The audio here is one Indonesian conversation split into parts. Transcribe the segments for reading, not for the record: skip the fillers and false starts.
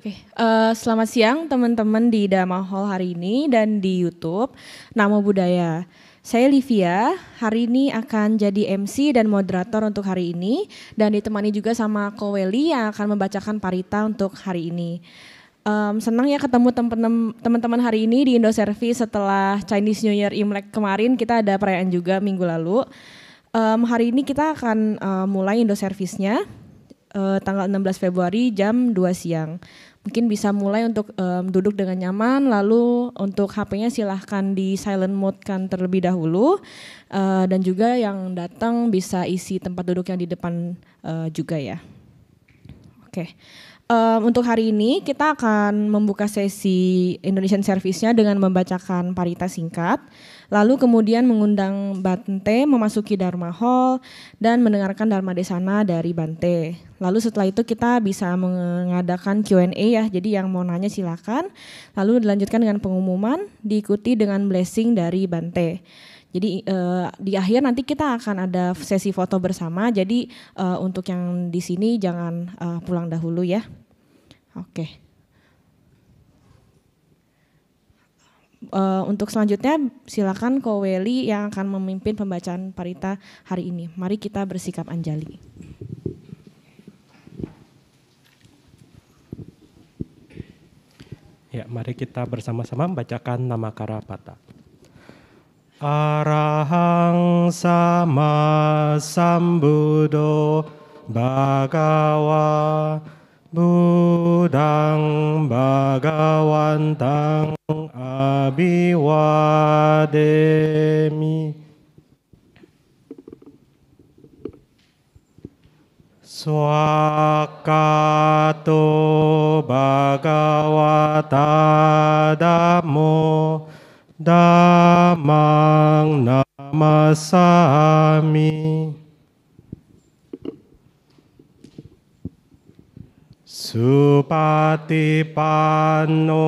Oke, selamat siang teman-teman di Dharma Hall hari ini dan di YouTube Namo Buddhaya. Saya Livia, hari ini akan jadi MC dan moderator untuk hari ini dan ditemani juga sama Ko Welly yang akan membacakan parita untuk hari ini. Senang ya ketemu teman-teman hari ini di Indo Service setelah Chinese New Year Imlek kemarin, kita ada perayaan juga minggu lalu. Hari ini kita akan mulai Indo Service-nya tanggal 16 Februari jam 2 siang. Mungkin bisa mulai untuk duduk dengan nyaman, lalu untuk HP-nya silahkan di silent mode kan terlebih dahulu, dan juga yang datang bisa isi tempat duduk yang di depan juga ya. Oke. Untuk hari ini kita akan membuka sesi Indonesian Service-nya dengan membacakan parita singkat, lalu kemudian mengundang Bante memasuki Dharma Hall dan mendengarkan Dharma Desana dari Bante. Lalu setelah itu kita bisa mengadakan Q&A ya, jadi yang mau nanya silakan. Lalu dilanjutkan dengan pengumuman, diikuti dengan blessing dari Bante. Jadi di akhir nanti kita akan ada sesi foto bersama. Jadi untuk yang di sini jangan pulang dahulu ya. Oke. Untuk selanjutnya silakan Ko Welly yang akan memimpin pembacaan parita hari ini. Mari kita bersikap anjali. Ya, mari kita bersama-sama membacakan Namakara Pata. Arahang sama sambuddho bhagava buddhang bhagawantang abhiwademi. Swakato bhagavata dhammo dhammang namasami. Supatipanno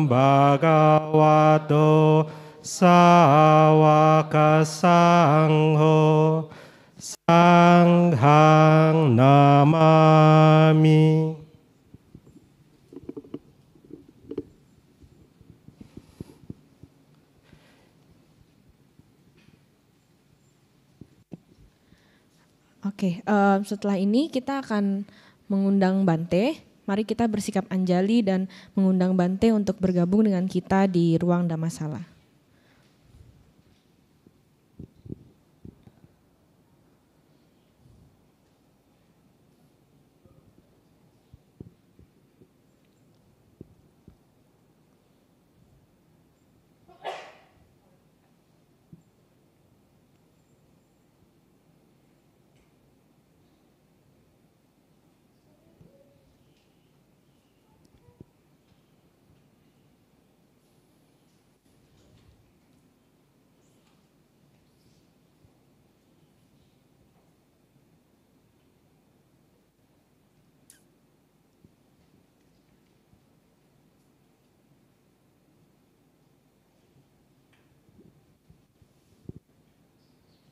bhagavato sawaka sangho sanghang namami. Oke, setelah ini kita akan mengundang Bante. Mari kita bersikap anjali dan mengundang Bante untuk bergabung dengan kita di ruang Dhammasala.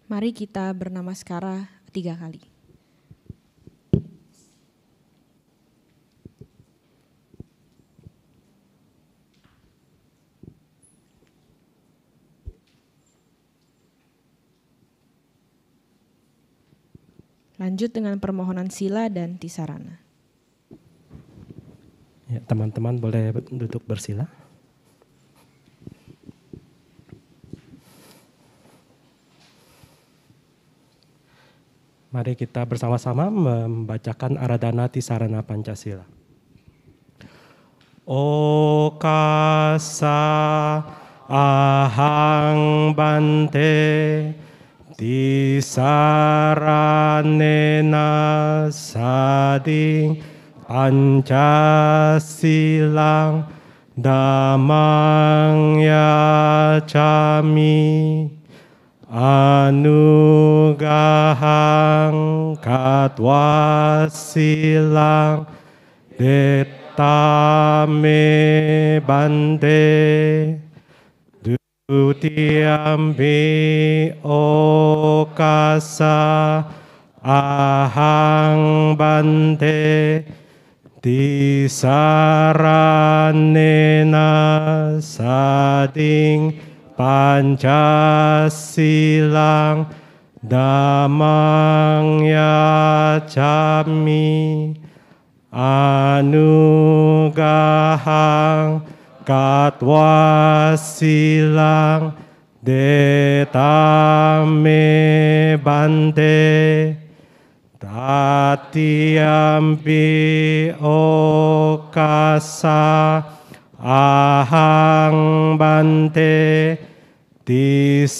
Mari kita bernamaskara 3 kali. Lanjut dengan permohonan sila dan tisarana. Ya, teman-teman boleh duduk bersila. Mari kita bersama-sama membacakan Aradhana Tisarana Pancasila. Okasa ahang bante tisaranena sading pancasilang dhammang yacami. Anugahang katwasilang detame bante dutiyambi okasa ahang bante Tisaranena sading Pancasilang damang yacami anugahang katwasilang detame bante tatiampi okasa ahang bante tisaranena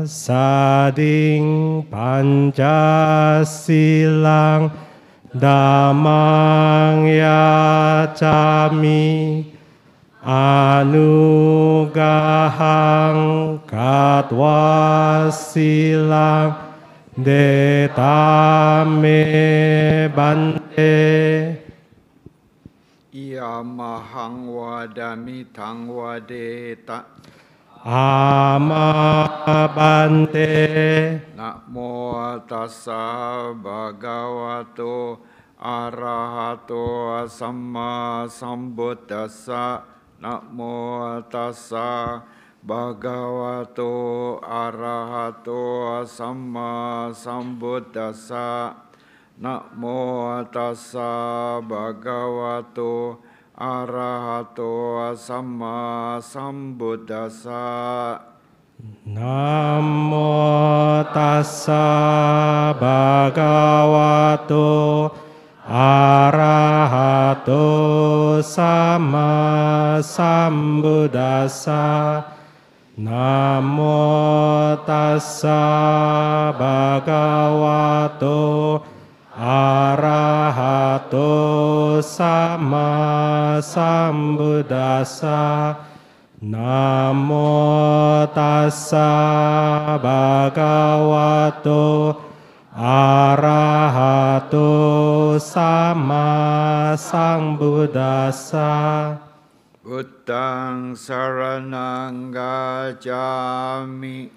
sading Pancasilang damang yacami anugahang katwasilang detame bante Yamahang wadami tang wadeta amabante Namo tassa bhagavato arahato samma sambuddhassa Namo tassa bhagavato arahato samma sambuddhassa Namo tassa bhagavato arahato samma sambuddhassa Namo tassa bhagavato arahato sama sambuddhassa Namo tassa bhagavato arahato sama sambuddhassa Namo tassa bhagavato arahato sama sambuddhassa Buddhang saranang gacchami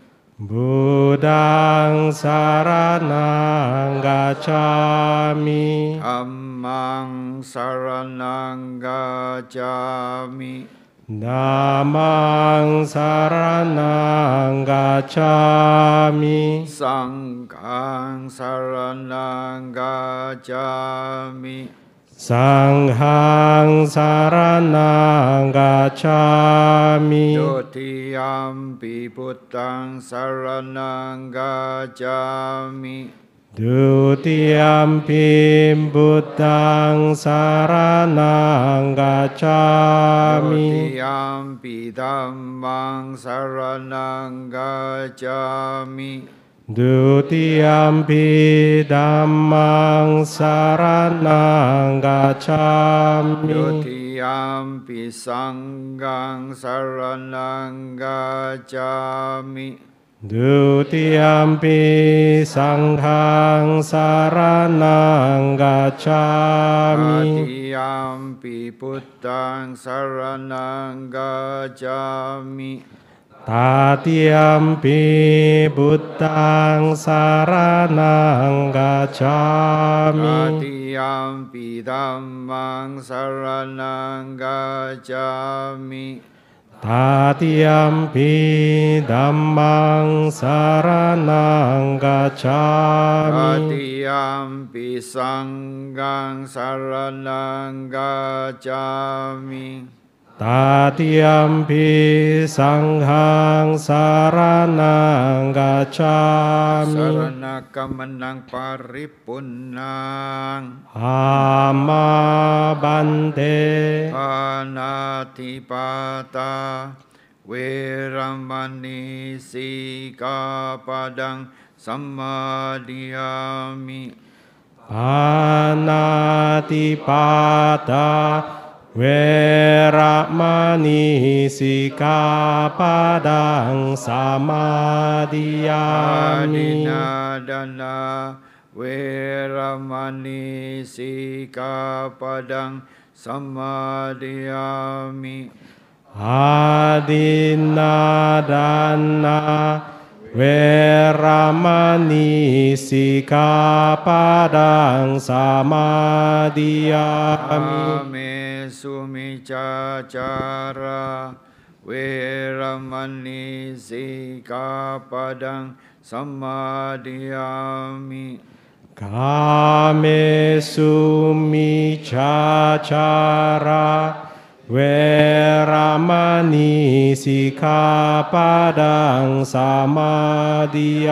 Buddhang saranang gacchami Dhammang saranang gacchami Dhammang saranang gacchami Sanghang saranang gacchami Sanghang saranang gacchami Dutiyampi Buddhang saranang gacchami Dutiyampi Buddhang saranang gacchami Dutiyampi Dhammang saranang gacchami Dutiyampi Dhammang saranang gacchami Dutiyampi Sanghang saranang gacchami Dutiyampi Sanghang saranang gacchami Tatiyampi Buddhang saranang gacchami Tatiyampi Buddhang saranang gacchami Tatiyampi Dhammang saranang gacchami Tatiyampi Dhammang saranang gacchami Tatiyampi Sanghang saranang gacchami Tatiyampi Sanghang saranang gacchami Saranaka menang paripunang Amma bante Panatipata Weramani Sikapadang Samadhiyami Panatipata Weramani sikapadang samadhiyami Adinadana Weramani Sikapadang Samadhiyami Adinadana Weramani Sikkhapadang Samadhiyami. Ame sumicacara Weramani Sikkhapadang Samadhiyami. Kamesu micacara Weramani Sikkhapadang Samadhiyami.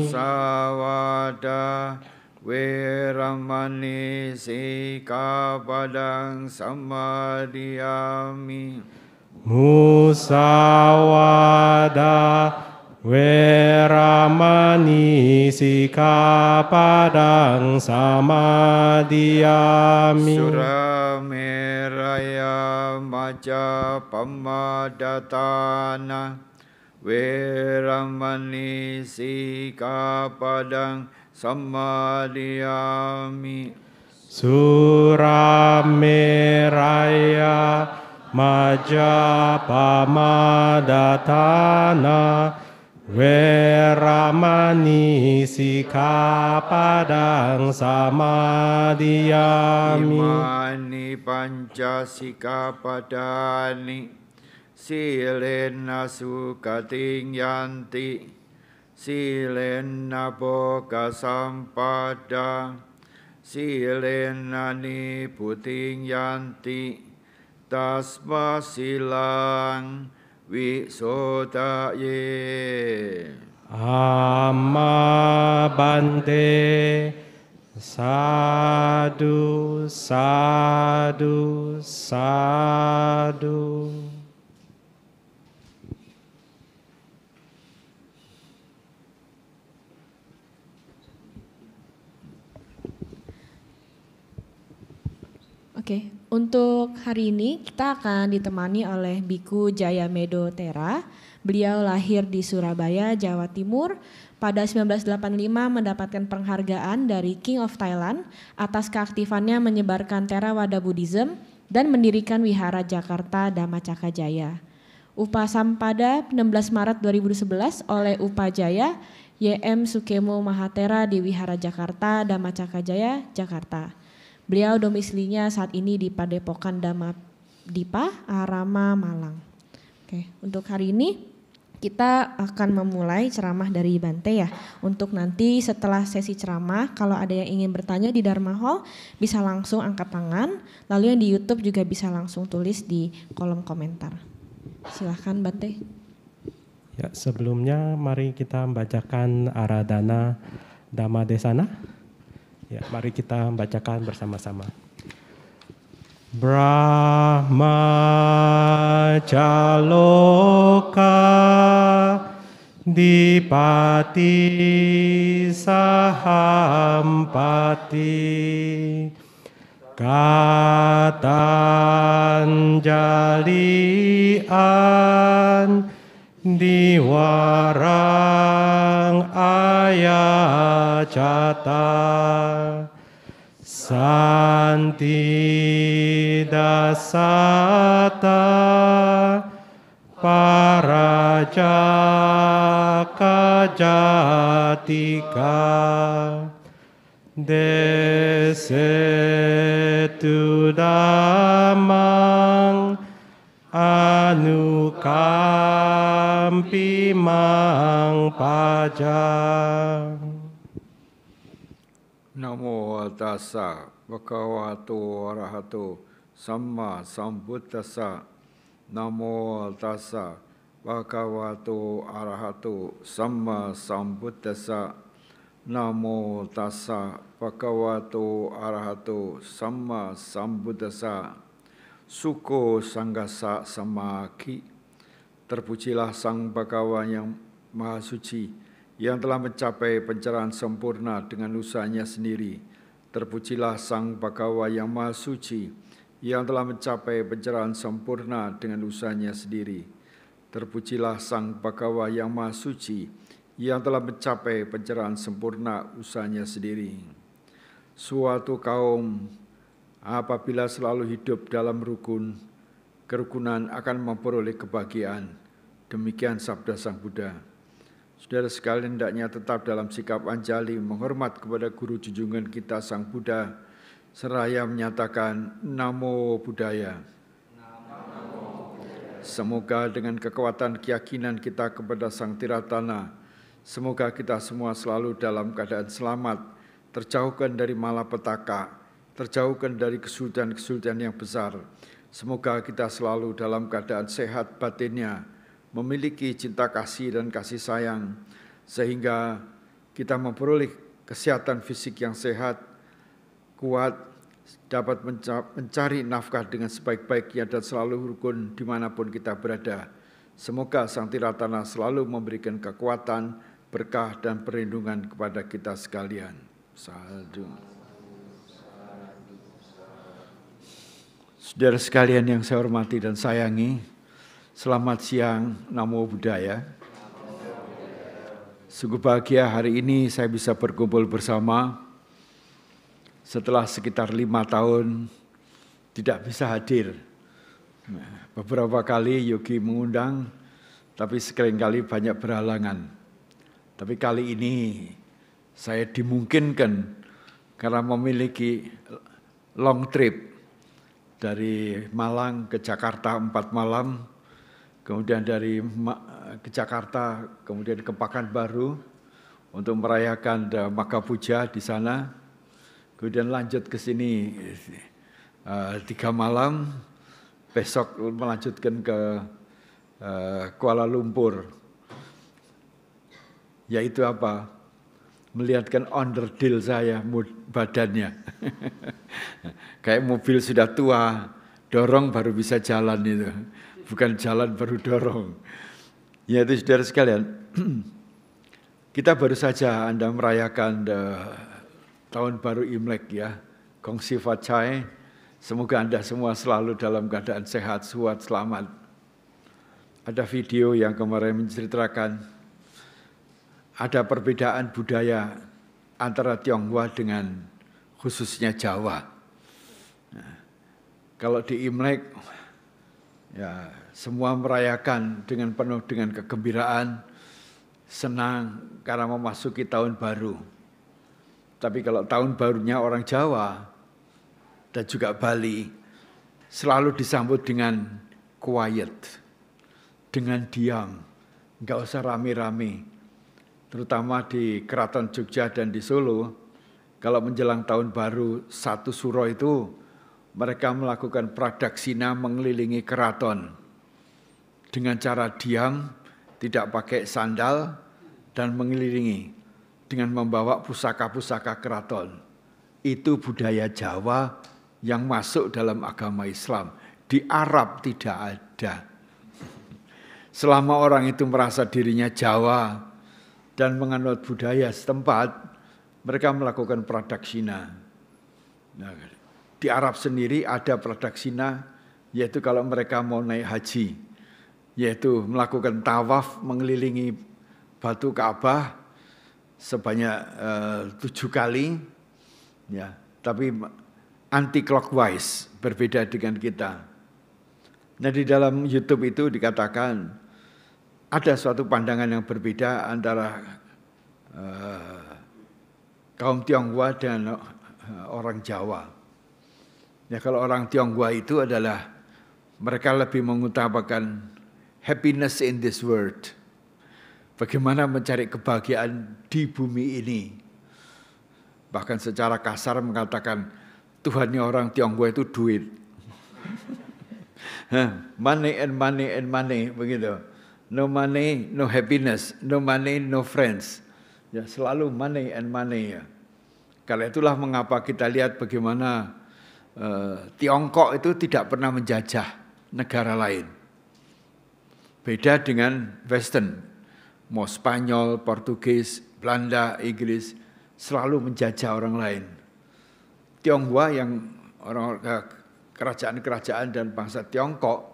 Musawada Weramani Sikkhapadang Samadhiyami. Musawada Weramani Sikkhapadang Samadhiyami. Surameraya Majapamadatana Weramani Sikkhapadang Samadhiyami. Surameraya Majapamadatana Weramani Sikkhapadang Samadhiyami. Imani panca sikkhapadani silena sukating yanti silena boga sampada silena niputing yanti tasma silang wisodaye. Amma bante sadu sadu sadu. Oke, untuk hari ini kita akan ditemani oleh Biku Jayamedo Tera. Beliau lahir di Surabaya, Jawa Timur. Pada 1985 mendapatkan penghargaan dari King of Thailand atas keaktifannya menyebarkan Theravada Buddhism dan mendirikan Wihara Jakarta Dhamma Cakra Jaya. Upasampada 16 Maret 2011 oleh Upajaya YM Sukemo Mahatera di Wihara Jakarta Dhamma Cakra Jaya, Jakarta. Beliau domisilinya saat ini di Padepokan Dhamma Dipa, Arama, Malang. Oke, untuk hari ini kita akan memulai ceramah dari Bante ya. Untuk nanti setelah sesi ceramah, kalau ada yang ingin bertanya di Dharma Hall, bisa langsung angkat tangan. Lalu yang di YouTube juga bisa langsung tulis di kolom komentar. Silahkan Bante. Ya, sebelumnya mari kita membacakan Aradhana Dhamma Desana. Ya, mari kita bacakan bersama-sama. Brahma Caloka Dipati Sahampati Katanjalian Diwarang Ayacata Santi Dasata Parajaka Jatika Desetu Damang Anukampi Mang Pajang. Namo tassa bhagavato arahato samma sambuddhassa. Namo tassa bhagavato arahato samma sambuddhassa. Namo tassa bhagavato arahato samma sambuddhassa. Suko sanggasa samaki. Terpujilah Sang Bhagawan yang Maha Suci, yang telah mencapai pencerahan sempurna dengan usahanya sendiri. Terpujilah Sang Bhagawan yang Maha Suci, yang telah mencapai pencerahan sempurna dengan usahanya sendiri. Terpujilah Sang Bhagawan yang Maha Suci, yang telah mencapai pencerahan sempurna usahanya sendiri. Suatu kaum apabila selalu hidup dalam kerukunan akan memperoleh kebahagiaan. Demikian sabda Sang Buddha. Saudara sekalian hendaknya tetap dalam sikap anjali menghormat kepada guru junjungan kita Sang Buddha seraya menyatakan Namo Buddhaya. Semoga dengan kekuatan keyakinan kita kepada Sang Tiratana, semoga kita semua selalu dalam keadaan selamat, terjauhkan dari malapetaka, terjauhkan dari kesulitan-kesulitan yang besar. Semoga kita selalu dalam keadaan sehat batinnya, memiliki cinta kasih dan kasih sayang, sehingga kita memperoleh kesehatan fisik yang sehat, kuat, dapat mencari nafkah dengan sebaik-baiknya dan selalu rukun dimanapun kita berada. Semoga Sang Tiratana selalu memberikan kekuatan, berkah dan perlindungan kepada kita sekalian. Sadhu. Saudara sekalian yang saya hormati dan sayangi, selamat siang, Namo Buddhaya. Sungguh bahagia hari ini saya bisa berkumpul bersama setelah sekitar 5 tahun tidak bisa hadir. Beberapa kali Yogi mengundang, tapi seringkali banyak berhalangan. Tapi kali ini saya dimungkinkan karena memiliki long trip dari Malang ke Jakarta 4 malam, kemudian dari ke Jakarta, kemudian ke Pekanbaru untuk merayakan Maka Puja di sana, kemudian lanjut ke sini 3 malam, besok melanjutkan ke Kuala Lumpur, yaitu apa? Melihatkan onderdil saya, badannya. Kayak mobil sudah tua, dorong baru bisa jalan itu. Bukan jalan baru dorong. Yaitu saudara sekalian, kita baru saja Anda merayakan tahun baru Imlek ya. Gong Si Fa Cai. Semoga Anda semua selalu dalam keadaan sehat, kuat, selamat. Ada video yang kemarin menceritakan ada perbedaan budaya antara Tionghoa dengan khususnya Jawa. Nah, kalau di Imlek, ya semua merayakan dengan penuh dengan kegembiraan, senang karena memasuki tahun baru. Tapi kalau tahun barunya orang Jawa dan juga Bali, selalu disambut dengan quiet, dengan diam, nggak usah rame-rame. Terutama di Keraton Jogja dan di Solo, kalau menjelang tahun baru 1 Suro itu, mereka melakukan pradaksina mengelilingi keraton dengan cara diam, tidak pakai sandal, dan mengelilingi dengan membawa pusaka-pusaka keraton. Itu budaya Jawa yang masuk dalam agama Islam. Di Arab tidak ada. Selama orang itu merasa dirinya Jawa dan menganut budaya setempat, mereka melakukan pradaksina. Nah, di Arab sendiri ada pradaksina, yaitu kalau mereka mau naik haji, yaitu melakukan tawaf mengelilingi batu Ka'bah sebanyak 7 kali, ya, tapi anti clockwise, berbeda dengan kita. Nah, di dalam YouTube itu dikatakan ada suatu pandangan yang berbeda antara kaum Tionghoa dan orang Jawa. Ya, kalau orang Tionghoa itu adalah mereka lebih mengutamakan happiness in this world. Bagaimana mencari kebahagiaan di bumi ini. Bahkan secara kasar mengatakan Tuhannya orang Tionghoa itu duit. Money and money and money, begitu. No money, no happiness. No money, no friends. Ya, selalu money and money ya. Karena itulah mengapa kita lihat bagaimana Tiongkok itu tidak pernah menjajah negara lain. Beda dengan Western. Mau Spanyol, Portugis, Belanda, Inggris selalu menjajah orang lain. Tionghoa yang orang kerajaan-kerajaan dan bangsa Tiongkok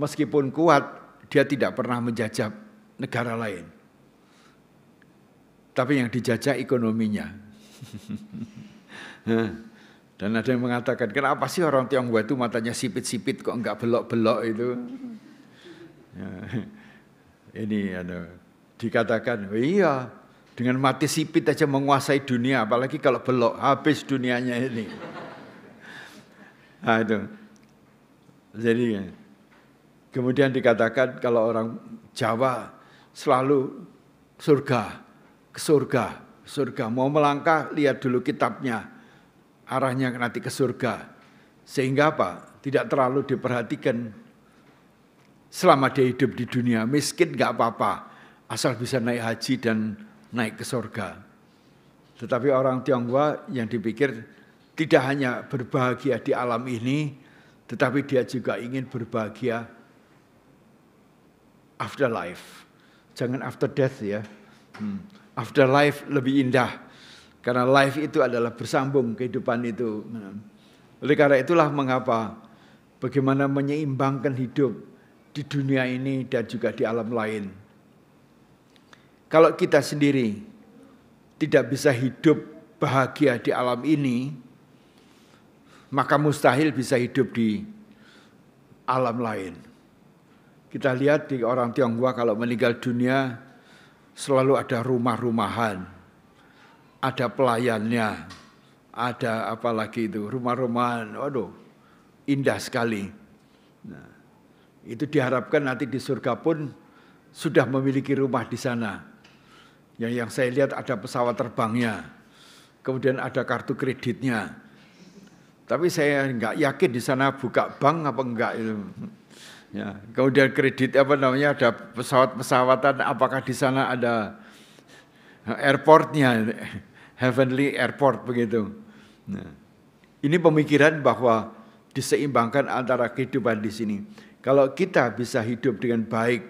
meskipun kuat, dia tidak pernah menjajah negara lain. Tapi yang dijajah ekonominya. Dan ada yang mengatakan, kenapa sih orang Tionghoa itu matanya sipit-sipit kok enggak belok-belok itu? Ini Dikatakan, oh iya, dengan mati sipit aja menguasai dunia, apalagi kalau belok, habis dunianya ini. Nah itu. Jadi kemudian dikatakan kalau orang Jawa selalu ke surga. Mau melangkah, lihat dulu kitabnya, arahnya nanti ke surga. Sehingga apa? Tidak terlalu diperhatikan selama dia hidup di dunia. Miskin gak apa-apa, asal bisa naik haji dan naik ke surga. Tetapi orang Tionghoa yang dipikir tidak hanya berbahagia di alam ini, tetapi dia juga ingin berbahagia afterlife. Jangan after death ya. Afterlife lebih indah. Karena life itu adalah bersambung kehidupan itu. Oleh karena itulah mengapa bagaimana menyeimbangkan hidup di dunia ini dan juga di alam lain. Kalau kita sendiri tidak bisa hidup bahagia di alam ini, maka mustahil bisa hidup di alam lain. Kita lihat di orang Tionghoa kalau meninggal dunia selalu ada rumah-rumahan, ada pelayannya, ada apa lagi itu, rumah-rumahan, waduh, indah sekali. Nah, itu diharapkan nanti di surga pun sudah memiliki rumah di sana. Yang saya lihat ada pesawat terbangnya, kemudian ada kartu kreditnya. Tapi saya enggak yakin di sana buka bank apa enggak itu. Ya, kemudian kredit ada pesawat-pesawatan, apakah di sana ada airportnya, heavenly airport begitu. Nah, ini pemikiran bahwa diseimbangkan antara kehidupan di sini. Kalau kita bisa hidup dengan baik,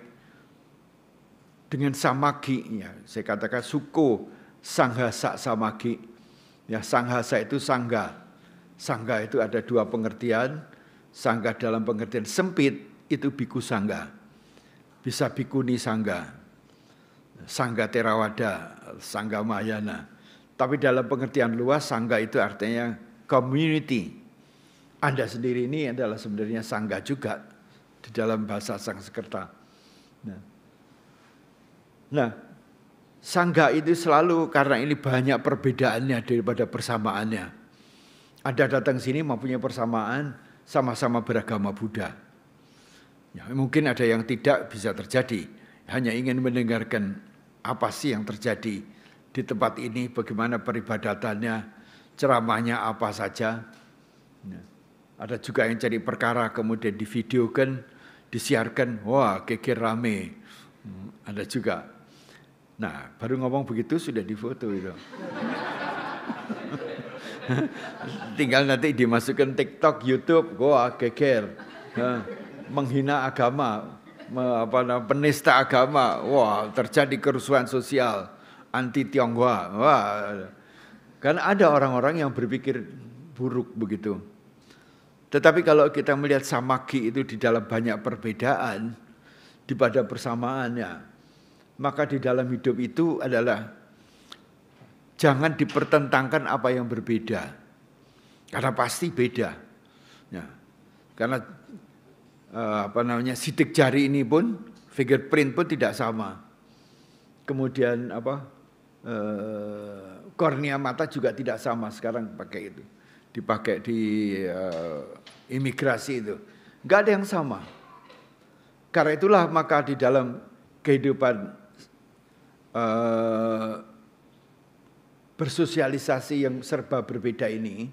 dengan samagi, ya, saya katakan suku sanghasa samagi. Ya, sanghasa itu sangga. Sangga itu ada dua pengertian. Sangga dalam pengertian sempit itu biku sangga. Bisa bikuni sangga. Sangga Theravada, sangga Mahayana. Tapi dalam pengertian luas sangga itu artinya community. Anda sendiri ini adalah sebenarnya sangga juga di dalam bahasa Sanskerta. Nah, sangga itu selalu karena ini banyak perbedaannya daripada persamaannya. Anda datang sini mempunyai persamaan, sama-sama beragama Buddha. Ya, mungkin ada yang tidak bisa terjadi, hanya ingin mendengarkan apa sih yang terjadi di tempat ini, bagaimana peribadatannya, ceramahnya apa saja. Ya. Ada juga yang cari perkara kemudian divideokan, disiarkan, wah geger rame. Ada juga. Nah, baru ngomong begitu sudah difoto itu. Tinggal nanti dimasukkan TikTok, YouTube, wah geger. Menghina agama, penista agama, wah terjadi kerusuhan sosial anti Tionghoa. Wah, kan ada orang-orang yang berpikir buruk begitu. Tetapi kalau kita melihat samagi itu di dalam banyak perbedaan, di pada persamaannya, maka di dalam hidup itu adalah jangan dipertentangkan apa yang berbeda, karena pasti beda. Ya, karena sidik jari ini pun, fingerprint pun tidak sama. Kemudian kornea mata juga tidak sama sekarang pakai itu, dipakai di imigrasi itu, nggak ada yang sama. Karena itulah maka di dalam kehidupan bersosialisasi yang serba berbeda ini,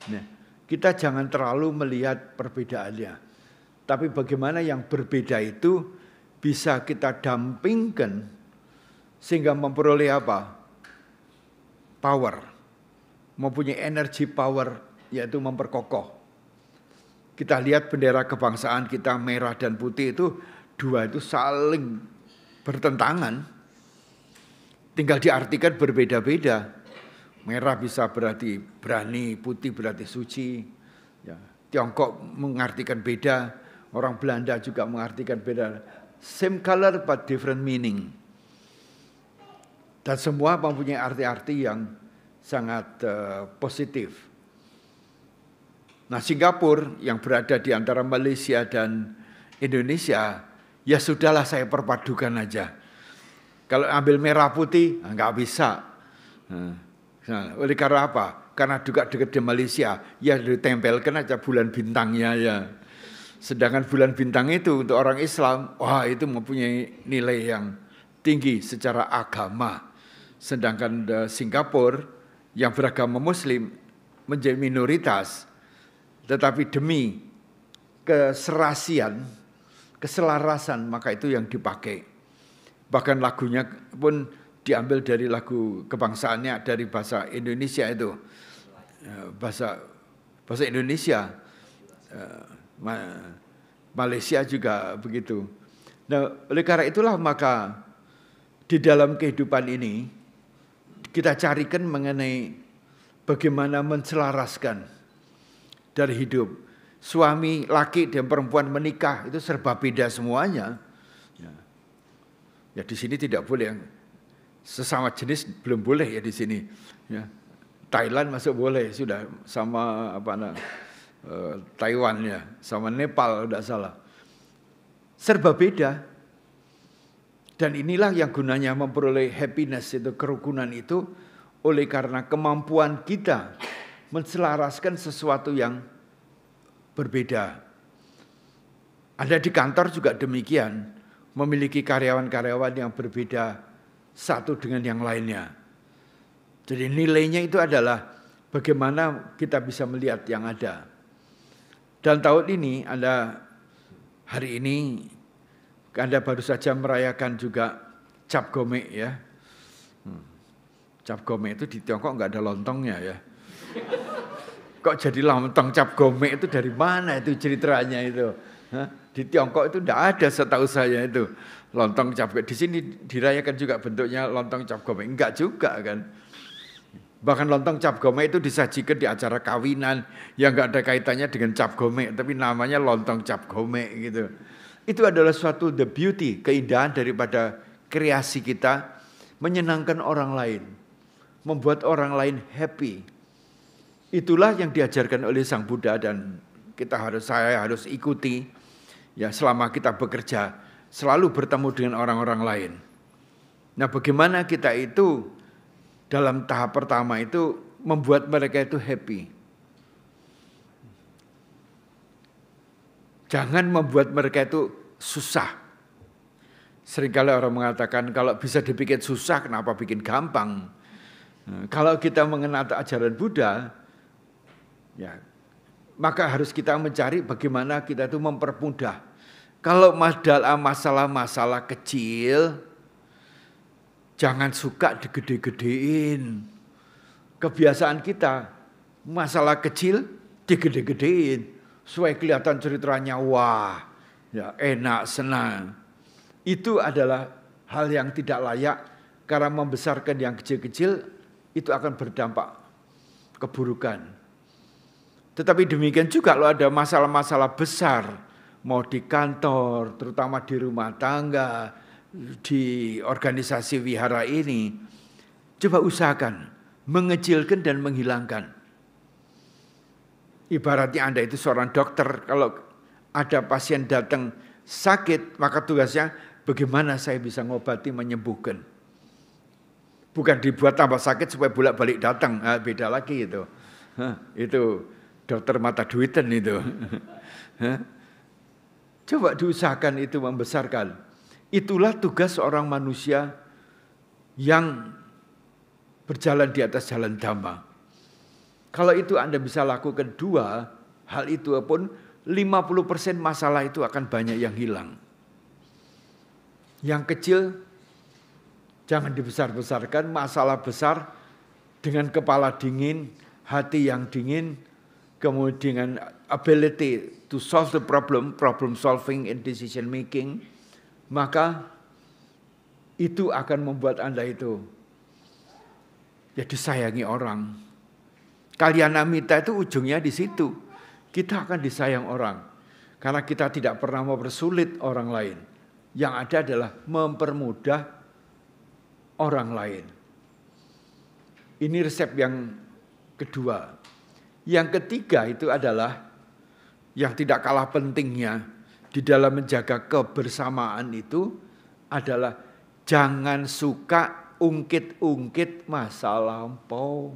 nah, kita jangan terlalu melihat perbedaannya. Tapi bagaimana yang berbeda itu bisa kita dampingkan sehingga memperoleh apa? Power. Mempunyai energi power, yaitu memperkokoh. Kita lihat bendera kebangsaan kita merah dan putih itu, dua itu saling bertentangan. Tinggal diartikan berbeda-beda. Merah bisa berarti berani, putih berarti suci. Ya, Tiongkok mengartikan beda. Orang Belanda juga mengartikan beda. Same color but different meaning. Dan semua mempunyai arti-arti yang sangat positif. Nah, Singapura yang berada di antara Malaysia dan Indonesia, ya sudahlah saya perpadukan aja. Kalau ambil merah putih, nggak bisa. Nah, oleh karena apa? Karena juga dekat di Malaysia, ya ditempelkan aja bulan bintangnya ya. Sedangkan bulan bintang itu untuk orang Islam, wah itu mempunyai nilai yang tinggi secara agama. Sedangkan Singapura yang beragama Muslim menjadi minoritas, tetapi demi keserasian, keselarasan, maka itu yang dipakai. Bahkan lagunya pun diambil dari lagu kebangsaannya dari bahasa Indonesia itu. Bahasa Indonesia. Malaysia juga begitu. Nah, oleh karena itulah maka di dalam kehidupan ini kita carikan mengenai bagaimana menselaraskan dari hidup. Suami, laki dan perempuan menikah itu serba beda semuanya. Ya di sini tidak boleh yang sesama jenis belum boleh ya di sini. Ya. Thailand masuk boleh sudah sama Taiwan ya, sama Nepal tidak salah. Serba beda. Dan inilah yang gunanya memperoleh happiness itu, kerukunan itu oleh karena kemampuan kita menselaraskan sesuatu yang berbeda. Ada di kantor juga demikian. Memiliki karyawan-karyawan yang berbeda satu dengan yang lainnya. Jadi nilainya itu adalah bagaimana kita bisa melihat yang ada. Dan tahun ini hari ini Anda baru saja merayakan juga Cap Gome ya. Cap Gome itu di Tiongkok nggak ada lontongnya ya. Kok jadi lontong Cap Gome itu dari mana itu ceritanya itu? Di Tiongkok itu tidak ada setahu saya itu lontong cap gome. Di sini dirayakan juga bentuknya lontong cap gome. Enggak juga kan. Bahkan lontong cap gome itu disajikan di acara kawinan yang enggak ada kaitannya dengan cap gome, tapi namanya lontong cap gome gitu. Itu adalah suatu the beauty, keindahan daripada kreasi kita menyenangkan orang lain, membuat orang lain happy. Itulah yang diajarkan oleh Sang Buddha dan saya harus ikuti. Ya, selama kita bekerja, selalu bertemu dengan orang-orang lain. Nah, bagaimana kita itu dalam tahap pertama itu membuat mereka itu happy. Jangan membuat mereka itu susah. Seringkali orang mengatakan kalau bisa dibikin susah, kenapa bikin gampang? Nah, kalau kita mengenal ajaran Buddha, ya, maka harus kita mencari bagaimana kita itu mempermudah. Kalau masalah-masalah kecil, jangan suka digede-gedein. Kebiasaan kita, masalah kecil digede-gedein. Supaya kelihatan ceritanya, wah, ya enak, senang. Itu adalah hal yang tidak layak, karena membesarkan yang kecil-kecil, itu akan berdampak keburukan. Tetapi demikian juga kalau ada masalah-masalah besar, mau di kantor, terutama di rumah tangga, di organisasi wihara ini, coba usahakan mengecilkan dan menghilangkan. Ibaratnya Anda itu seorang dokter, kalau ada pasien datang sakit, maka tugasnya bagaimana saya bisa ngobati, menyembuhkan. Bukan dibuat tambah sakit supaya bolak-balik datang, beda lagi itu. Itu dokter mata duitan itu. Coba diusahakan itu membesarkan. Itulah tugas seorang manusia yang berjalan di atas jalan Dhamma. Kalau itu Anda bisa lakukan dua, hal itu pun 50% masalah itu akan banyak yang hilang. Yang kecil jangan dibesar-besarkan, masalah besar dengan kepala dingin, hati yang dingin, kemudian ability to solve the problem solving and decision making, maka itu akan membuat Anda itu ya disayangi orang. Kalyanamita itu ujungnya di situ. Kita akan disayang orang karena kita tidak pernah mempersulit orang lain. Yang ada adalah mempermudah orang lain. Ini resep yang kedua. Yang ketiga itu adalah yang tidak kalah pentingnya di dalam menjaga kebersamaan itu adalah Jangan suka ungkit-ungkit masa lampau.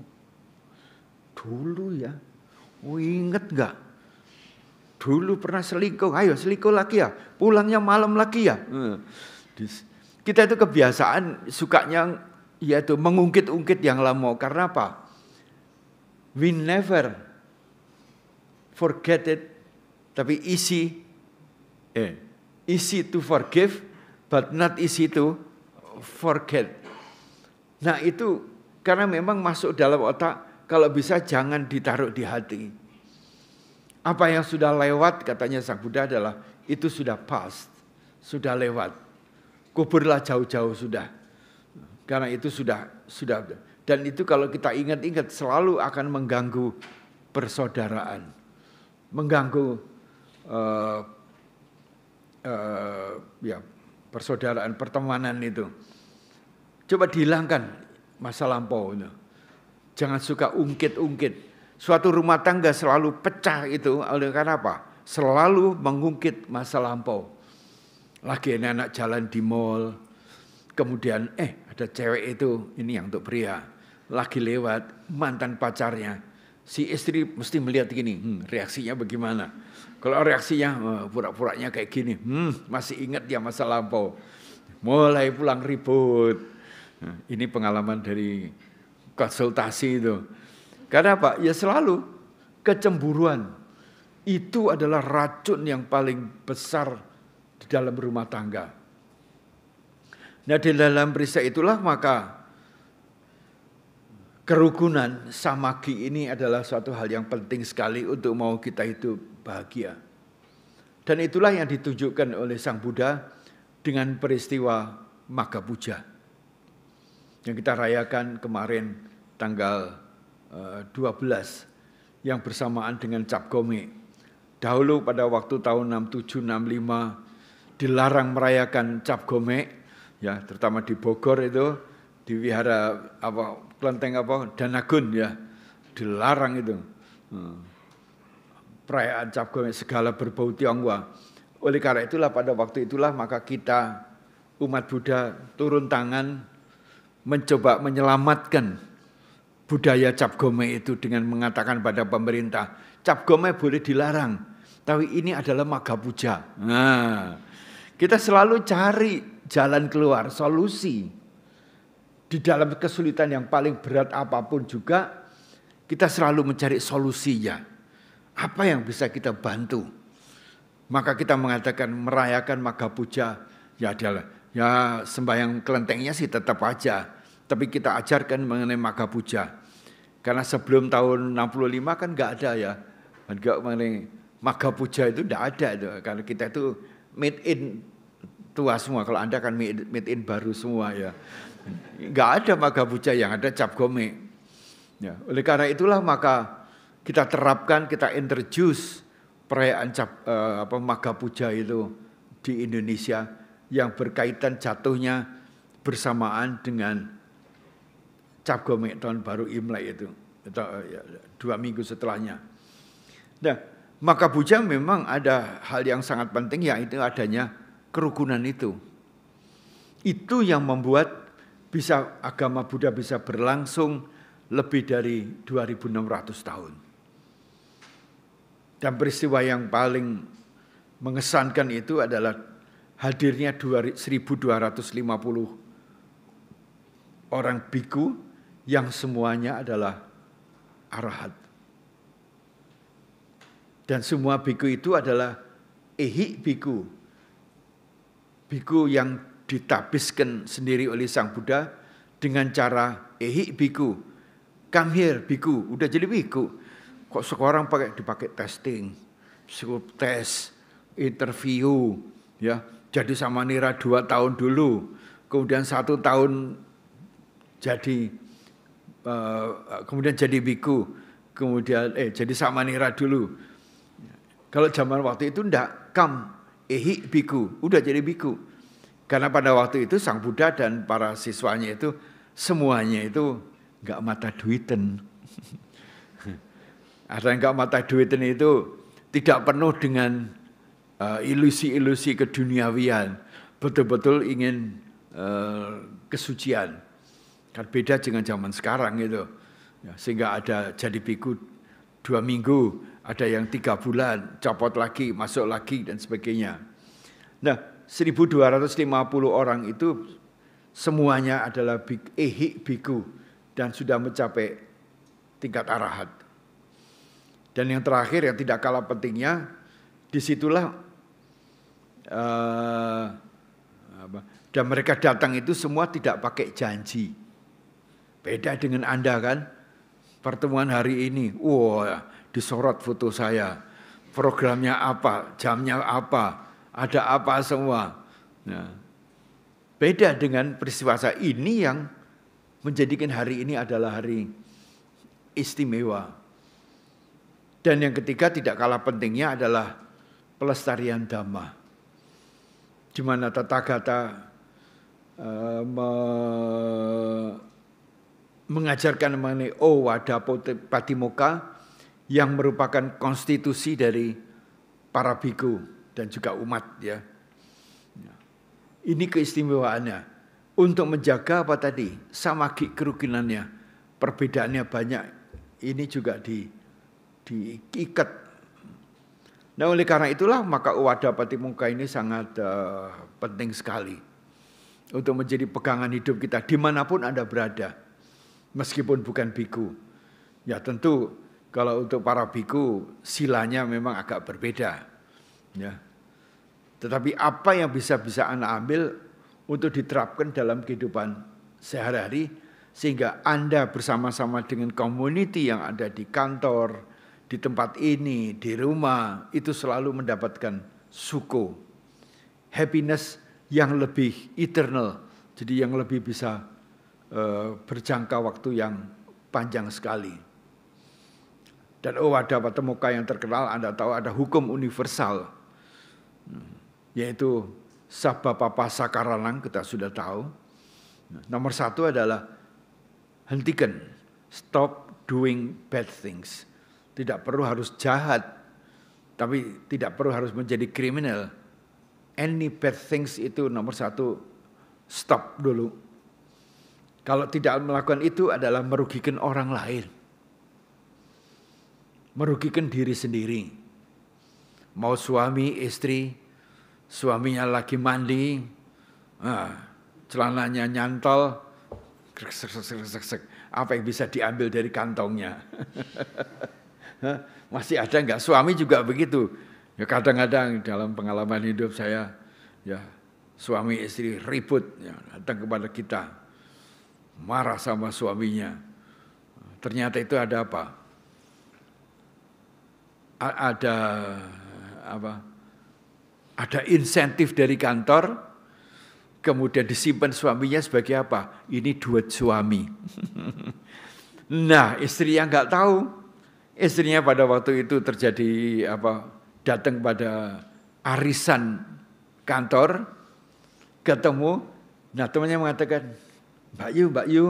Dulu ya, inget nggak? Dulu pernah selingkuh, ayo selingkuh lagi ya, pulangnya malam lagi ya. Kita itu kebiasaan sukanya yaitu mengungkit-ungkit yang lama. Karena apa? We never forget it, tapi easy to forgive, but not easy to forget. Nah itu karena memang masuk dalam otak, kalau bisa jangan ditaruh di hati. Apa yang sudah lewat, katanya Sang Buddha adalah, itu sudah past, sudah lewat. Kuburlah jauh-jauh sudah. Karena itu sudah. Dan itu kalau kita ingat-ingat selalu akan mengganggu persaudaraan. Mengganggu persaudaraan, pertemanan itu. Coba dihilangkan masa lampau itu. Jangan suka ungkit-ungkit. Suatu rumah tangga selalu pecah itu oleh karena apa? Selalu mengungkit masa lampau. Lagi anak jalan di mall, kemudian ada cewek itu, ini yang untuk pria, lagi lewat mantan pacarnya. Si istri mesti melihat gini, reaksinya bagaimana? Kalau reaksinya pura-puranya kayak gini, masih ingat dia masa lampau. Mulai pulang ribut. Nah, ini pengalaman dari konsultasi itu. Karena apa? Ya selalu kecemburuan. Itu adalah racun yang paling besar di dalam rumah tangga. Nah di dalam peristiwa itulah maka kerukunan samagi ini adalah suatu hal yang penting sekali untuk mau kita hidup bahagia. Dan itulah yang ditunjukkan oleh Sang Buddha dengan peristiwa Magha Puja. Yang kita rayakan kemarin tanggal 12 yang bersamaan dengan Cap Gome. Dahulu pada waktu tahun 67-65 dilarang merayakan Cap Gome, ya terutama di Bogor itu di wihara kelenteng Danagun ya dilarang itu perayaan Cap Gome segala berbau Tionghoa. Oleh karena itulah pada waktu itulah maka kita umat Buddha turun tangan mencoba menyelamatkan budaya Cap Gome itu dengan mengatakan pada pemerintah, Cap Gome boleh dilarang, tapi ini adalah Magha Puja. Nah, kita selalu cari jalan keluar, solusi. Di dalam kesulitan yang paling berat apapun juga, kita selalu mencari solusinya. Apa yang bisa kita bantu? Maka kita mengatakan merayakan Magha Puja, ya adalah, ya sembahyang kelentengnya sih tetap aja, tapi kita ajarkan mengenai Magha Puja. Karena sebelum tahun 65 kan nggak ada ya, nggak mengenai Magha Puja itu nggak ada itu. Karena kita itu made in tua semua, kalau Anda kan made in baru semua ya. Nggak ada Magha Puja, yang ada Cap Gome. Ya, oleh karena itulah maka kita terapkan, kita introduce perayaan Magha Puja itu di Indonesia yang berkaitan jatuhnya bersamaan dengan Cap Gome tahun baru Imlek itu, 2 minggu setelahnya. Nah, Magha Puja memang ada hal yang sangat penting, yaitu adanya kerukunan itu. Itu yang membuat bisa agama Buddha bisa berlangsung lebih dari 2.600 tahun. Dan peristiwa yang paling mengesankan itu adalah hadirnya 1.250 orang biku yang semuanya adalah arahat. Dan semua biku itu adalah ehik biku. Biku yang ditabiskan sendiri oleh Sang Buddha dengan cara ehik biku. Come here biku, udah jadi biku. Kok sekarang dipakai testing, psikotes, tes, interview, ya. Jadi samanera 2 tahun dulu, kemudian 1 tahun kemudian jadi biku, kemudian jadi samanera dulu. Kalau zaman waktu itu enggak, ehik biku, udah jadi biku. Karena pada waktu itu Sang Buddha dan para siswanya itu semuanya itu enggak mata duiten. Ada yang enggak mata duiten itu tidak penuh dengan ilusi-ilusi keduniawian, betul-betul ingin kesucian. Kan beda dengan zaman sekarang gitu. Ya, sehingga ada jadi biku 2 minggu, ada yang 3 bulan, copot lagi, masuk lagi dan sebagainya. Nah, 1.250 orang itu semuanya adalah biku dan sudah mencapai tingkat arahat. Dan yang terakhir yang tidak kalah pentingnya, disitulah dan mereka datang itu semua tidak pakai janji. Beda dengan Anda kan, pertemuan hari ini, wah disorot foto saya, programnya apa, jamnya apa, ada apa semua. Nah, beda dengan peristiwa saya ini yang menjadikan hari ini adalah hari istimewa. Dan yang ketiga tidak kalah pentingnya adalah pelestarian Dhamma. Di mana Tathagata mengajarkan mengenai Owada Patimokkha yang merupakan konstitusi dari para biku dan juga umat ya. Ini keistimewaannya untuk menjaga apa tadi? Samagi kerukunannya. Perbedaannya banyak. Ini juga diikat. Nah, oleh karena itulah maka Owada Patimokkha ini sangat penting sekali untuk menjadi pegangan hidup kita dimanapun Anda berada. Meskipun bukan biku. Ya tentu kalau untuk para biku silanya memang agak berbeda. Ya. Tetapi apa yang bisa Anda ambil untuk diterapkan dalam kehidupan sehari-hari sehingga Anda bersama-sama dengan community yang ada di kantor, di tempat ini, di rumah itu selalu mendapatkan suko. Happiness yang lebih eternal. Jadi yang lebih bisa berjangka waktu yang panjang sekali. Dan Owada Patimokkha yang terkenal Anda tahu ada hukum universal. Yaitu Sabbapapa Sakaranang kita sudah tahu. Nomor 1 adalah hentikan. Stop doing bad things. Tidak perlu harus jahat. Tapi tidak perlu harus menjadi kriminal. Any bad things itu nomor 1 stop dulu. Kalau tidak melakukan itu adalah merugikan orang lain. Merugikan diri sendiri. Mau suami, istri, suaminya lagi mandi, celananya nyantol, apa yang bisa diambil dari kantongnya? Masih ada enggak? Suami juga begitu. Ya kadang-kadang dalam pengalaman hidup saya, ya suami istri ribut, ya, datang kepada kita. Marah sama suaminya. Ternyata itu ada apa? Ada insentif dari kantor, kemudian disimpan suaminya sebagai apa? Ini duit suami. Nah, istrinya nggak tahu. Istrinya pada waktu itu terjadi datang pada arisan kantor, ketemu. Nah, temannya mengatakan, Mbak Yu,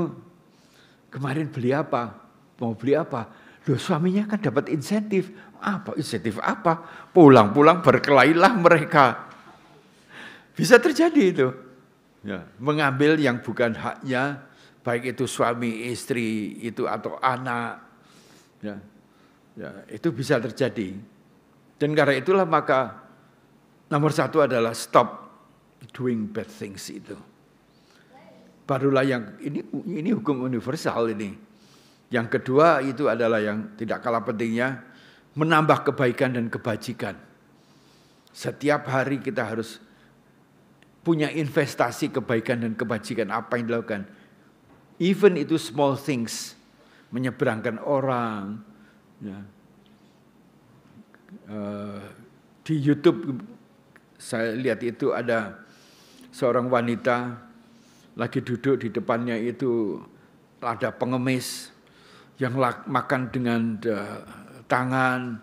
kemarin beli apa? Mau beli apa? Loh, suaminya kan dapat insentif. Apa insentif apa? Pulang-pulang berkelailah mereka. Bisa terjadi itu. Ya, mengambil yang bukan haknya, baik itu suami, istri, itu atau anak. Ya, itu bisa terjadi. Dan karena itulah maka nomor 1 adalah stop doing bad things itu. Barulah yang ini hukum universal ini. Yang kedua itu adalah yang tidak kalah pentingnya, menambah kebaikan dan kebajikan. Setiap hari kita harus punya investasi kebaikan dan kebajikan apa yang dilakukan. Even itu small things, menyeberangkan orang. Ya. Di YouTube saya lihat itu ada seorang wanita lagi duduk di depannya itu ada pengemis yang makan dengan tangan,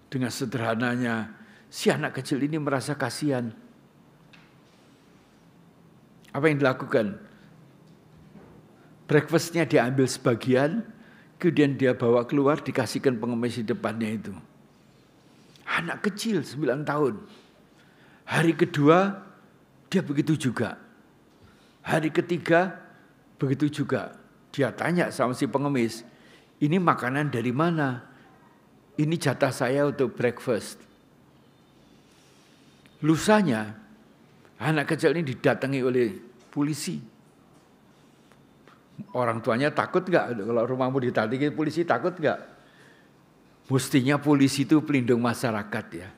dengan sederhananya. Si anak kecil ini merasa kasihan. Apa yang dilakukan? Breakfastnya diambil sebagian, kemudian dia bawa keluar, dikasihkan pengemis di depannya itu. Anak kecil 9 tahun. Hari kedua dia begitu juga. Hari ketiga begitu juga. Dia tanya sama si pengemis, ini makanan dari mana? Ini jatah saya untuk breakfast. Lusanya anak kecil ini didatangi oleh polisi. Orang tuanya takut nggak? Kalau rumahmu didatangi polisi takut nggak? Mestinya polisi itu pelindung masyarakat ya.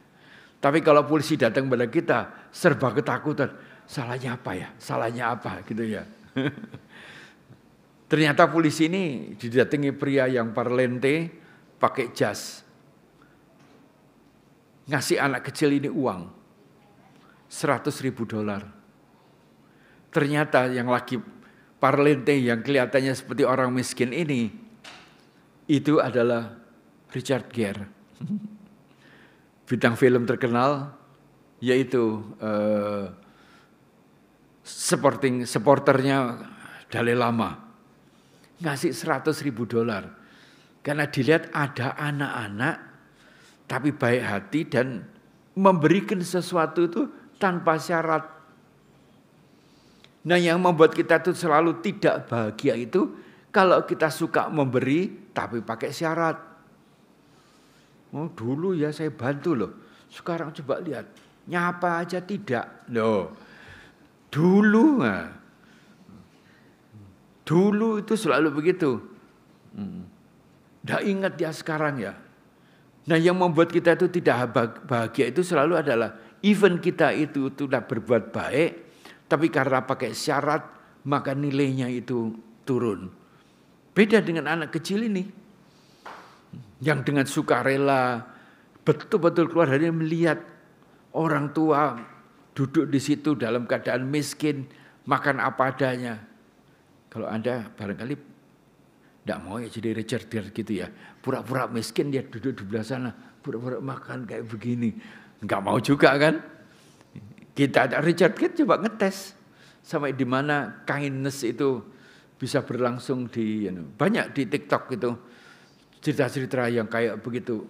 Tapi kalau polisi datang pada kita serba ketakutan. Salahnya apa ya? Salahnya apa gitu ya. Ternyata polisi ini didatangi pria yang parlente pakai jas. Ngasih anak kecil ini uang $100.000. Ternyata yang lagi parlente yang kelihatannya seperti orang miskin ini itu adalah Richard Gere. Bintang film terkenal yaitu supporternya Dalai Lama. Ngasih $100.000 karena dilihat ada anak-anak tapi baik hati dan memberikan sesuatu itu tanpa syarat. Nah, yang membuat kita itu selalu tidak bahagia itu kalau kita suka memberi tapi pakai syarat. Oh, dulu ya saya bantu loh. Sekarang coba lihat, nyapa aja tidak. Loh. Dulu itu selalu begitu. Nggak ingat ya sekarang ya. Nah, yang membuat kita itu tidak bahagia itu selalu adalah even kita itu sudah berbuat baik, tapi karena pakai syarat maka nilainya itu turun. Beda dengan anak kecil ini yang dengan sukarela betul-betul keluar dari melihat orang tua duduk di situ dalam keadaan miskin, makan apa adanya. Kalau Anda barangkali tidak mau ya jadi Richard Gere gitu ya. Pura-pura miskin dia duduk di belah sana. Pura-pura makan kayak begini. Enggak mau juga kan. Kita ada Richard Gere coba ngetes. Sampai di mana kindness itu bisa berlangsung di banyak di TikTok itu. Cerita-cerita yang kayak begitu.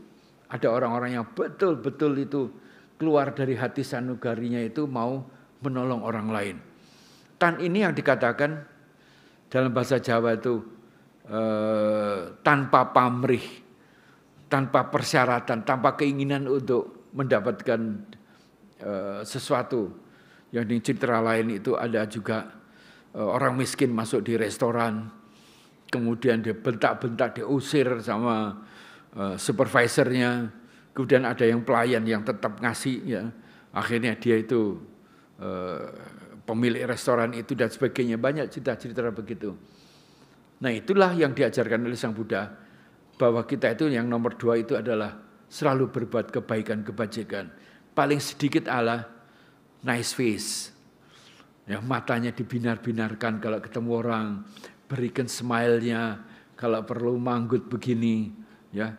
Ada orang-orang yang betul-betul itu keluar dari hati sanubarinya itu mau menolong orang lain. Tan ini yang dikatakan dalam bahasa Jawa itu tanpa pamrih, tanpa persyaratan, tanpa keinginan untuk mendapatkan sesuatu. Yang di cerita lain itu ada juga orang miskin masuk di restoran, kemudian dia bentak-bentak, diusir sama supervisornya, kemudian ada yang pelayan yang tetap ngasih, ya. Akhirnya dia itu pemilik restoran itu dan sebagainya, banyak cerita-cerita begitu. Nah, itulah yang diajarkan oleh Sang Buddha, bahwa kita itu yang nomor 2 itu adalah selalu berbuat kebaikan-kebajikan. Paling sedikit Allah nice face. Ya, matanya dibinar-binarkan kalau ketemu orang, berikan smile-nya, kalau perlu manggut begini, ya.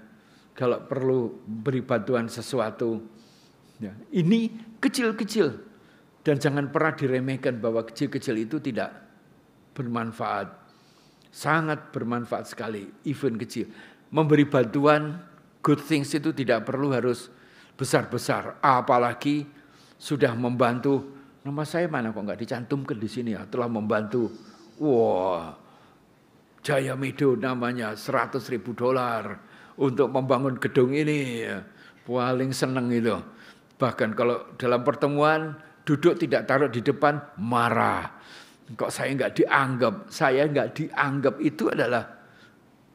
Kalau perlu beri bantuan sesuatu. Ya, ini kecil-kecil dan jangan pernah diremehkan bahwa kecil-kecil itu tidak bermanfaat. Sangat bermanfaat sekali, even kecil. Memberi bantuan, good things itu tidak perlu harus besar-besar. Apalagi sudah membantu. Nama saya mana kok nggak dicantumkan di sini ya? Telah membantu. Wah, Jaya Medo namanya $100.000 untuk membangun gedung ini. Paling seneng itu. Bahkan kalau dalam pertemuan duduk tidak taruh di depan, marah. Kok saya nggak dianggap itu adalah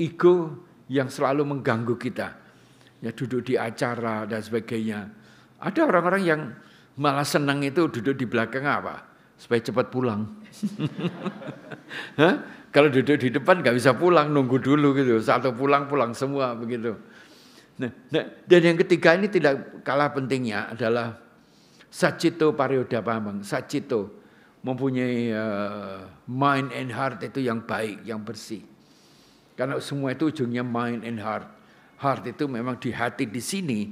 ego yang selalu mengganggu kita. Ya, duduk di acara dan sebagainya. Ada orang-orang yang malah senang itu duduk di belakang apa? Supaya cepat pulang. Kalau duduk di depan nggak bisa pulang, nunggu dulu gitu. Satu pulang semua begitu. Nah, dan yang ketiga ini tidak kalah pentingnya adalah Sacito Pariodapamang. Sacito mempunyai mind and heart itu yang baik, yang bersih. Karena semua itu ujungnya mind and heart. Heart itu memang di hati di sini,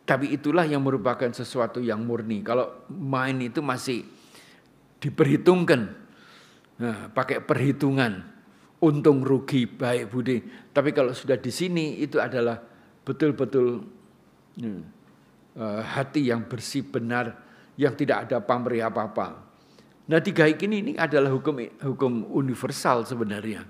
tapi itulah yang merupakan sesuatu yang murni. Kalau mind itu masih diperhitungkan, nah, pakai perhitungan, untung rugi, baik budi. Tapi kalau sudah di sini itu adalah betul-betul hati yang bersih benar, yang tidak ada pamrih apa-apa. Nah 3 ini adalah hukum universal sebenarnya.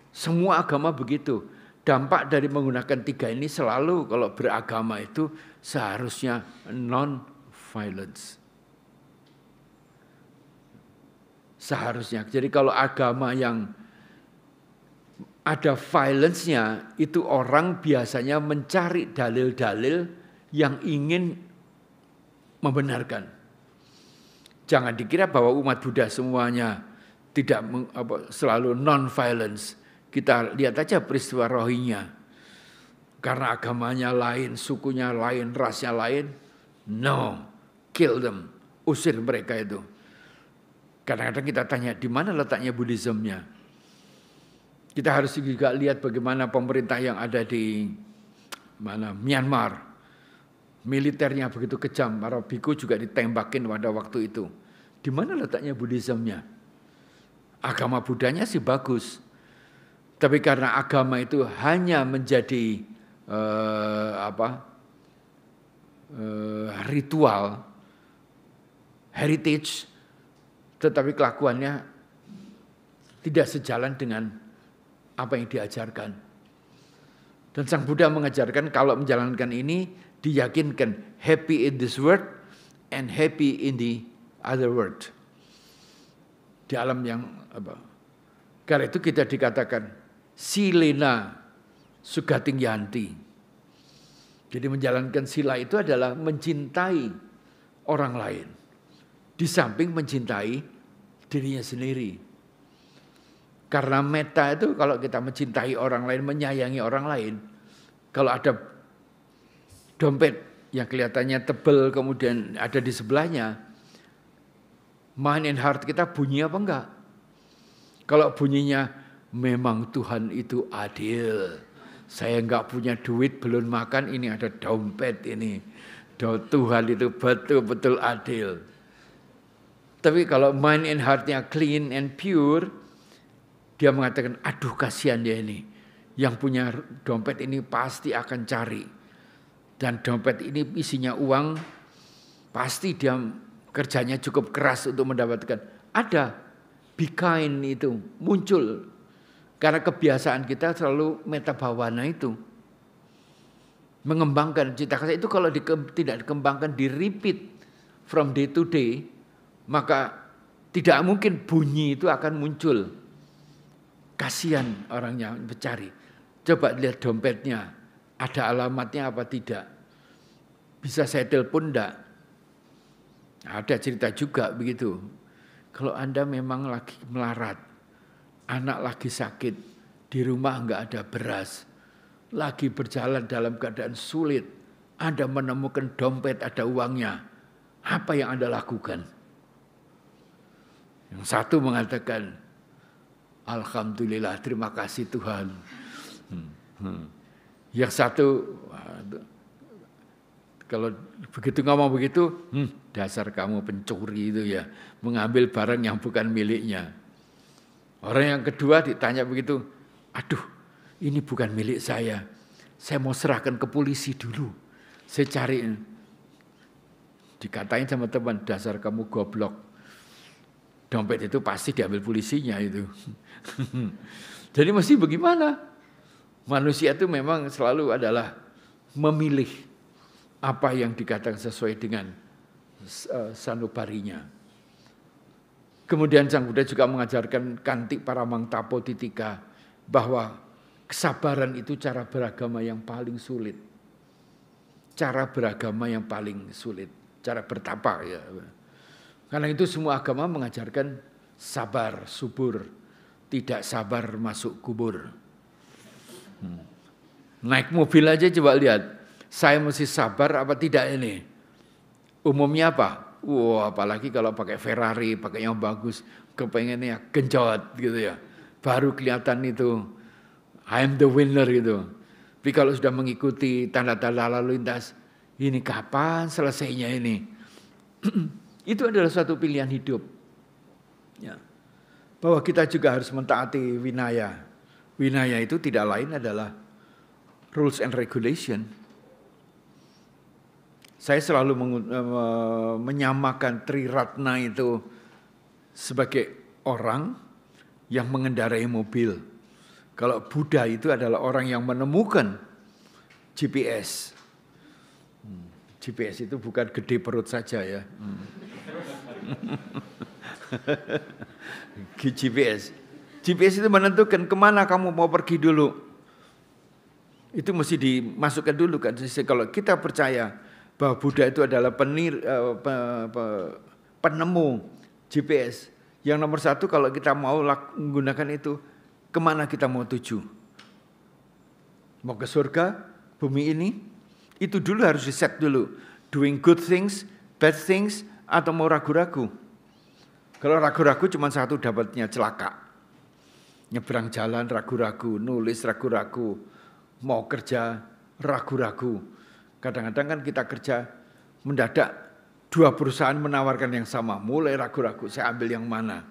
Semua agama begitu. Dampak dari menggunakan 3 ini selalu kalau beragama itu seharusnya non-violence. Seharusnya. Jadi kalau agama yang ada violence-nya, itu orang biasanya mencari dalil-dalil yang ingin membenarkan. Jangan dikira bahwa umat Buddha semuanya tidak selalu non-violence. Kita lihat aja peristiwa Rohingya. Karena agamanya lain, sukunya lain, rasnya lain. No, kill them. Usir mereka itu. Kadang-kadang kita tanya, di mana letaknya Buddhismnya? Kita harus juga lihat bagaimana pemerintah yang ada di Myanmar. Militernya begitu kejam, para biku juga ditembakin pada waktu itu. Di mana letaknya Buddhismnya? Agama Buddhanya sih bagus. Tapi karena agama itu hanya menjadi ritual, heritage, tetapi kelakuannya tidak sejalan dengan apa yang diajarkan. Dan Sang Buddha mengajarkan kalau menjalankan ini diyakinkan happy in this world and happy in the other world. Di alam yang karena itu kita dikatakan silena sugating yanti. Jadi menjalankan sila itu adalah mencintai orang lain. Di samping mencintai dirinya sendiri. Karena metta itu kalau kita mencintai orang lain, menyayangi orang lain. Kalau ada dompet yang kelihatannya tebal kemudian ada di sebelahnya, mind and heart kita bunyi apa enggak? Kalau bunyinya memang Tuhan itu adil. Saya enggak punya duit, belum makan, ini ada dompet ini. Tuhan itu betul-betul adil. Tapi kalau mind and heart-nya clean and pure, dia mengatakan, aduh kasihan dia ini. Yang punya dompet ini pasti akan cari. Dan dompet ini isinya uang, pasti dia kerjanya cukup keras untuk mendapatkan. Ada, be kind itu muncul. Karena kebiasaan kita selalu metta bhavana itu. Mengembangkan cita kasih itu kalau tidak dikembangkan, di repeat from day to day, maka tidak mungkin bunyi itu akan muncul. Kasihan orangnya mencari. Coba lihat dompetnya, ada alamatnya apa tidak. Bisa saya telepon enggak? Ada cerita juga begitu. Kalau Anda memang lagi melarat, anak lagi sakit, di rumah enggak ada beras, lagi berjalan dalam keadaan sulit, Anda menemukan dompet ada uangnya, apa yang Anda lakukan? Yang satu mengatakan, alhamdulillah, terima kasih Tuhan. Yang satu, kalau begitu ngomong begitu, dasar kamu pencuri itu ya, mengambil barang yang bukan miliknya. Orang yang kedua ditanya begitu, aduh ini bukan milik saya mau serahkan ke polisi dulu, saya cari. Dikatain sama teman, dasar kamu goblok. Dompet itu pasti diambil polisinya itu. Jadi mesti bagaimana? Manusia itu memang selalu adalah memilih apa yang dikatakan sesuai dengan sanubarinya. Kemudian Sang Buddha juga mengajarkan kanti paramang tapo titika, bahwa kesabaran itu cara beragama yang paling sulit. Cara beragama yang paling sulit. Cara bertapa ya. Karena itu semua agama mengajarkan sabar, subur. Tidak sabar masuk kubur. Naik mobil aja coba lihat. Saya mesti sabar apa tidak ini? Umumnya apa? Wah, apalagi kalau pakai Ferrari, pakai yang bagus. Kepengennya genjot gitu ya. Baru kelihatan itu, I'm the winner gitu. Tapi kalau sudah mengikuti tanda-tanda lalu lintas, ini kapan selesainya ini? Itu adalah suatu pilihan hidup. Ya. Bahwa kita juga harus mentaati winaya. Winaya itu tidak lain adalah rules and regulation. Saya selalu menyamakan Triratna itu sebagai orang yang mengendarai mobil. Kalau Buddha itu adalah orang yang menemukan GPS. GPS itu bukan gede perut saja ya. GPS. GPS itu menentukan kemana kamu mau pergi dulu. Itu mesti dimasukkan dulu kan. Kalau kita percaya bahwa Buddha itu adalah penemu GPS. Yang nomor satu kalau kita mau menggunakan itu, kemana kita mau tuju? Mau ke surga, bumi ini? Itu dulu harus di-set dulu. Doing good things, bad things, atau mau ragu-ragu. Kalau ragu-ragu cuma satu dapatnya celaka. Nyebrang jalan ragu-ragu, nulis ragu-ragu, mau kerja ragu-ragu. Kadang-kadang kan kita kerja mendadak 2 perusahaan menawarkan yang sama. Mulai ragu-ragu, saya ambil yang mana.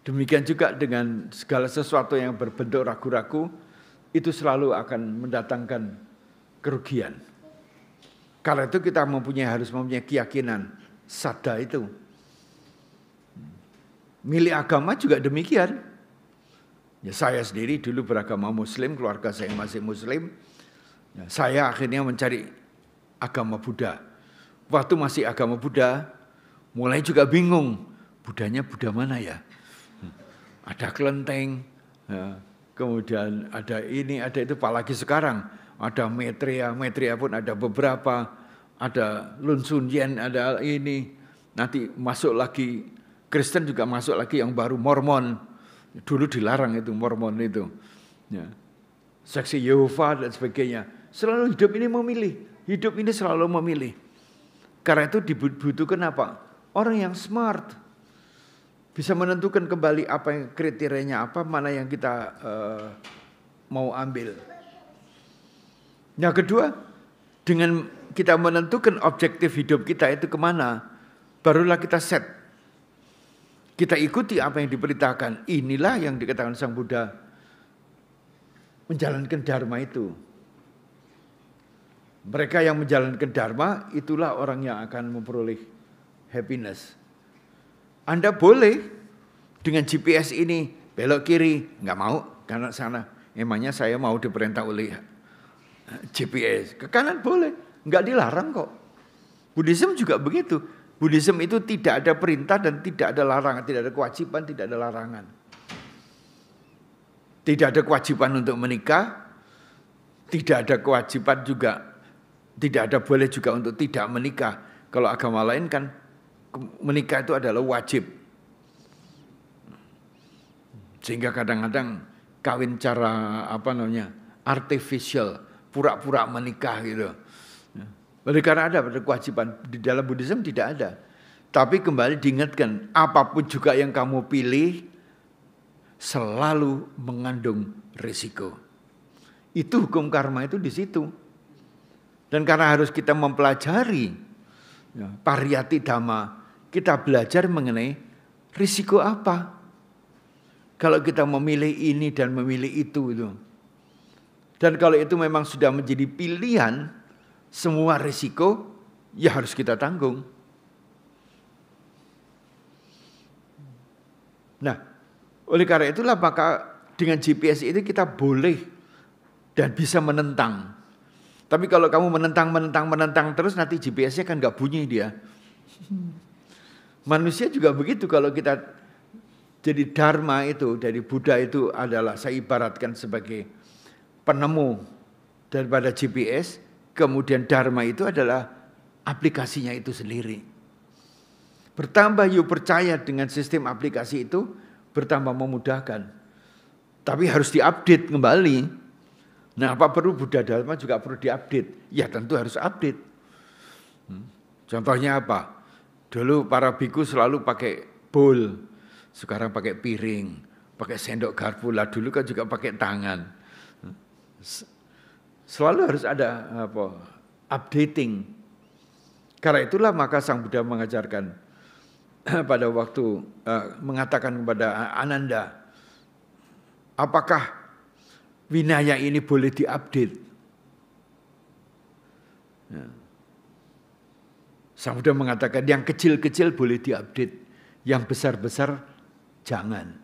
Demikian juga dengan segala sesuatu yang berbentuk ragu-ragu, itu selalu akan mendatangkan kerugian. Karena itu kita harus mempunyai keyakinan, sadda itu. Milik agama juga demikian. Ya, saya sendiri dulu beragama Muslim, keluarga saya masih Muslim. Ya, saya akhirnya mencari agama Buddha. Waktu masih agama Buddha, mulai juga bingung. Buddhanya Buddha mana ya? Ada kelenteng, ya, kemudian ada ini, ada itu. Apalagi sekarang ada Maitreya pun ada beberapa. Ada Lun Sun Yen, ada ini. Nanti masuk lagi, Kristen juga masuk lagi yang baru, Mormon. Dulu dilarang itu Mormon itu. Ya. Saksi Yehova dan sebagainya. Selalu hidup ini memilih. Hidup ini selalu memilih. Karena itu dibutuhkan apa? Orang yang smart. Bisa menentukan kembali apa yang kriterianya apa, mana yang kita mau ambil. Yang kedua, dengan kita menentukan objektif hidup kita itu kemana, barulah kita set. Kita ikuti apa yang diperintahkan. Inilah yang dikatakan Sang Buddha. Menjalankan dharma itu. Mereka yang menjalankan dharma, itulah orang yang akan memperoleh happiness. Anda boleh dengan GPS ini belok kiri, nggak mau karena sana. Emangnya saya mau diperintah oleh GPS. Ke kanan boleh, nggak dilarang kok. Buddhism juga begitu. Buddhism itu tidak ada perintah dan tidak ada larangan, tidak ada kewajiban, tidak ada larangan. Tidak ada kewajiban untuk menikah, tidak ada kewajiban juga, tidak ada boleh juga untuk tidak menikah. Kalau agama lain kan menikah itu adalah wajib. Sehingga kadang-kadang kawin cara artificial, pura-pura menikah gitu. Oleh karena ada kewajiban, di dalam Buddhism tidak ada. Tapi kembali diingatkan, apapun juga yang kamu pilih selalu mengandung risiko. Itu hukum karma itu di situ. Dan karena harus kita mempelajari pariyati dhamma, kita belajar mengenai risiko apa. Kalau kita memilih ini dan memilih itu. Dan kalau itu memang sudah menjadi pilihan, semua risiko ya harus kita tanggung. Nah, oleh karena itulah maka dengan GPS itu kita boleh dan bisa menentang. Tapi kalau kamu menentang terus nanti GPS-nya kan nggak bunyi dia. Manusia juga begitu, kalau kita jadi dharma itu dari Buddha itu adalah saya ibaratkan sebagai penemu daripada GPS, kemudian dharma itu adalah aplikasinya itu sendiri. Bertambah you percaya dengan sistem aplikasi itu, bertambah memudahkan. Tapi harus diupdate kembali. Nah, apa perlu Buddha Dharma juga perlu diupdate? Ya tentu harus update. Contohnya apa? Dulu para biku selalu pakai bowl, sekarang pakai piring, pakai sendok garpu. Lah dulu kan juga pakai tangan. Selalu harus ada updating. Karena itulah maka Sang Buddha mengajarkan pada waktu mengatakan kepada Ananda, apakah Vinaya ini boleh diupdate? Ya. Sang Buddha mengatakan yang kecil-kecil boleh diupdate, yang besar-besar jangan.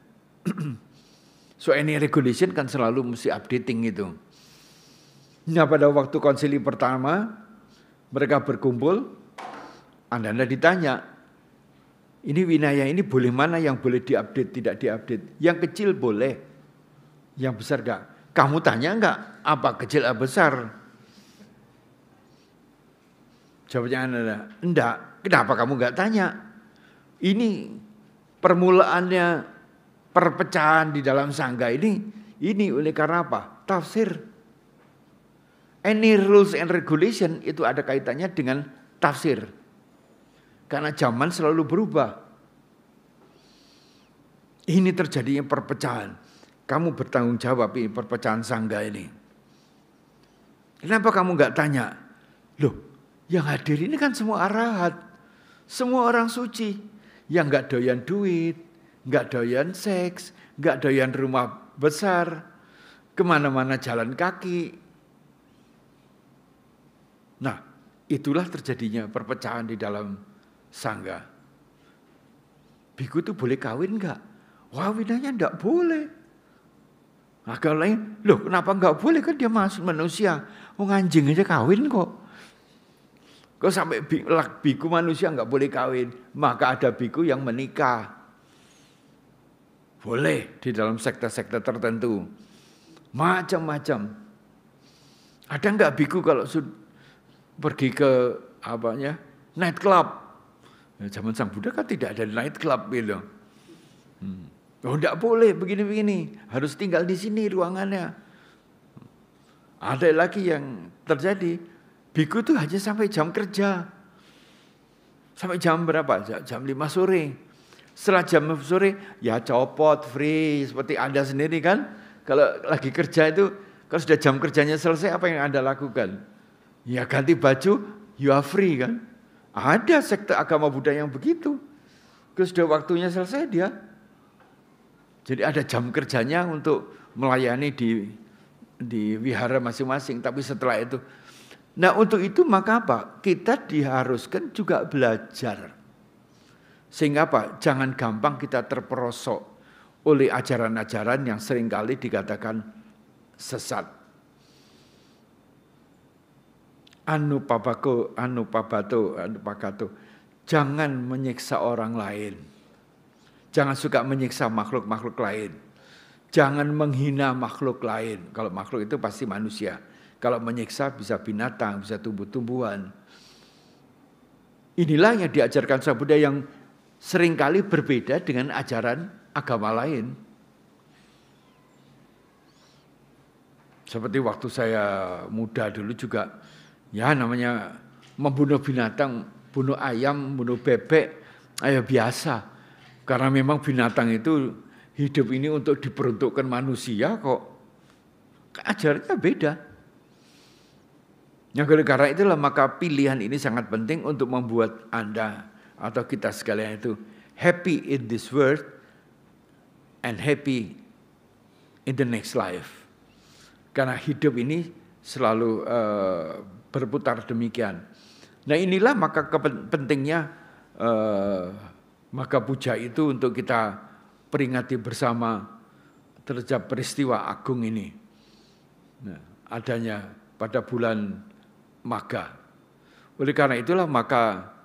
So any regulation kan selalu mesti updating itu. Nah pada waktu konsili pertama mereka berkumpul, Anda ditanya, ini winaya ini boleh mana yang boleh diupdate, tidak diupdate. Yang kecil boleh, yang besar enggak. Kamu tanya enggak apa kecil apa besar? Jawabnya Anda, enggak. Kenapa kamu enggak tanya? Ini permulaannya perpecahan di dalam sangga ini oleh karena apa? Tafsir. Any rules and regulation itu ada kaitannya dengan tafsir. Karena zaman selalu berubah. Ini terjadinya perpecahan. Kamu bertanggung jawab ini perpecahan sangga ini. Kenapa kamu enggak tanya? Loh, yang hadir ini kan semua arahat. Semua orang suci. Yang enggak doyan duit, enggak doyan seks, enggak doyan rumah besar. Kemana-mana jalan kaki. Nah, itulah terjadinya perpecahan di dalam sangga. Biku itu boleh kawin enggak? Wah, winanya enggak boleh. Nah, kalau lain, loh kenapa enggak boleh? Kan dia masuk manusia. Oh anjing aja kawin kok. Kok sampai biku manusia enggak boleh kawin? Maka ada biku yang menikah. Boleh di dalam sekte-sekte tertentu. Macam-macam. Ada enggak biku kalau pergi ke night club? Ya, zaman Sang Buddha kan tidak ada night club gitu. Oh enggak boleh begini-begini, harus tinggal di sini ruangannya. Ada lagi yang terjadi, biku tuh hanya sampai jam kerja. Sampai jam berapa? Jam 5 sore. Setelah jam 5 sore ya copot, free seperti Anda sendiri kan. Kalau lagi kerja itu, kalau sudah jam kerjanya selesai apa yang Anda lakukan? Ya ganti baju, you are free kan. Ada sekte agama Buddha yang begitu. Kalau sudah waktunya selesai dia. Jadi ada jam kerjanya untuk melayani di wihara masing-masing. Tapi setelah itu. Nah untuk itu maka apa? Kita diharuskan juga belajar. Sehingga apa? Jangan gampang kita terperosok oleh ajaran-ajaran yang seringkali dikatakan sesat. Anupakato. Jangan menyiksa orang lain. Jangan suka menyiksa makhluk-makhluk lain. Jangan menghina makhluk lain. Kalau makhluk itu pasti manusia. Kalau menyiksa bisa binatang, bisa tumbuh-tumbuhan. Inilah yang diajarkan Sang Buddha yang seringkali berbeda dengan ajaran agama lain. Seperti waktu saya muda dulu juga, ya namanya membunuh binatang, bunuh ayam, bunuh bebek, ayo biasa. Karena memang binatang itu hidup ini untuk diperuntukkan manusia kok. Ajarannya beda. Yang karena itulah maka pilihan ini sangat penting untuk membuat Anda atau kita sekalian itu happy in this world and happy in the next life. Karena hidup ini selalu berputar demikian. Nah inilah maka pentingnya maka puja itu untuk kita peringati bersama terhadap peristiwa agung ini. Nah, adanya pada bulan Magha. Oleh karena itulah maka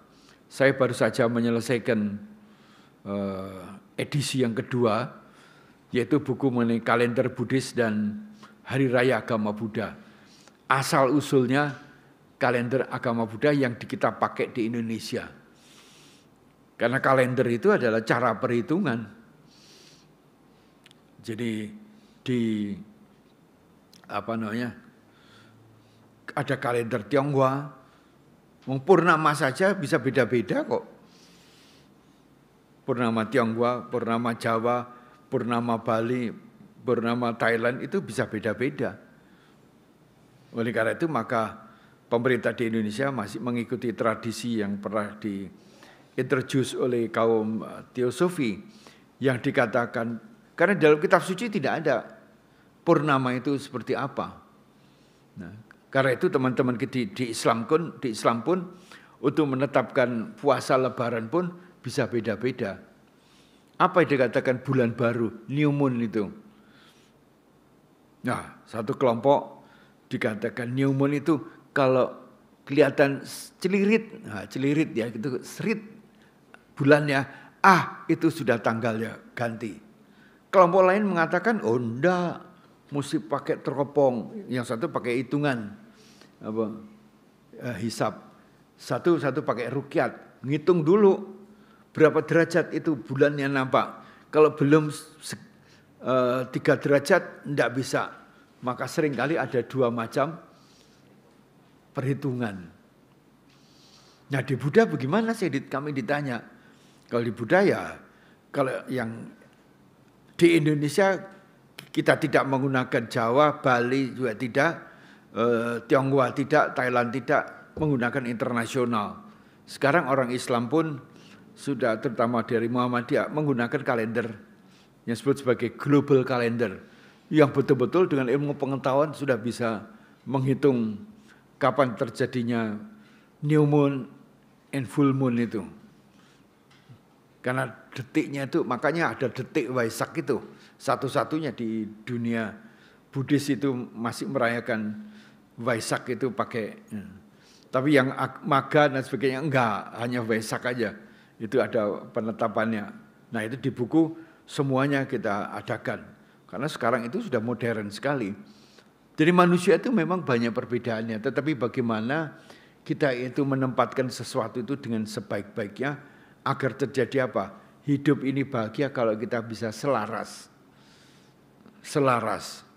saya baru saja menyelesaikan edisi yang kedua, yaitu buku mengenai kalender Buddhis dan Hari Raya Agama Buddha. Asal usulnya kalender agama Buddha yang kita pakai di Indonesia. Karena kalender itu adalah cara perhitungan. Jadi ada kalender Tionghoa, purnama saja bisa beda-beda kok. Purnama Tionghoa, purnama Jawa, purnama Bali, purnama Thailand itu bisa beda-beda. Oleh karena itu maka pemerintah di Indonesia masih mengikuti tradisi yang pernah diintroduce oleh kaum teosofi yang dikatakan, karena dalam kitab suci tidak ada purnama itu seperti apa. Nah, Karena itu teman-teman di Islam pun untuk menetapkan puasa Lebaran pun bisa beda-beda. Apa yang dikatakan bulan baru, new moon itu? Nah, satu kelompok dikatakan new moon itu kalau kelihatan celirit, nah celirit ya gitu, serit bulannya, itu sudah tanggalnya ganti. Kelompok lain mengatakan, oh enggak, mesti pakai teropong. Yang satu pakai hitungan, hisab. Satu pakai rukyat, ngitung dulu berapa derajat itu bulannya nampak. Kalau belum 3 derajat, enggak bisa. Maka seringkali ada 2 macam perhitungan. Nah di Buddha bagaimana sih kami ditanya? Kalau di Buddha ya, kalau yang di Indonesia kita tidak menggunakan Jawa, Bali juga tidak, Tionghoa tidak, Thailand tidak, menggunakan internasional. Sekarang orang Islam pun sudah terutama dari Muhammadiyah menggunakan kalender yang disebut sebagai global calendar, yang betul-betul dengan ilmu pengetahuan sudah bisa menghitung kapan terjadinya new moon and full moon itu. Karena detiknya itu, makanya ada detik Waisak itu. Satu-satunya di dunia Buddhis itu masih merayakan Waisak itu pakai. Tapi yang Magha dan sebagainya enggak, hanya Waisak aja. Itu ada penetapannya. Nah itu di buku semuanya kita adakan. Karena sekarang itu sudah modern sekali. Jadi manusia itu memang banyak perbedaannya. Tetapi bagaimana kita itu menempatkan sesuatu itu dengan sebaik-baiknya, agar terjadi apa? Hidup ini bahagia kalau kita bisa selaras. Selaras.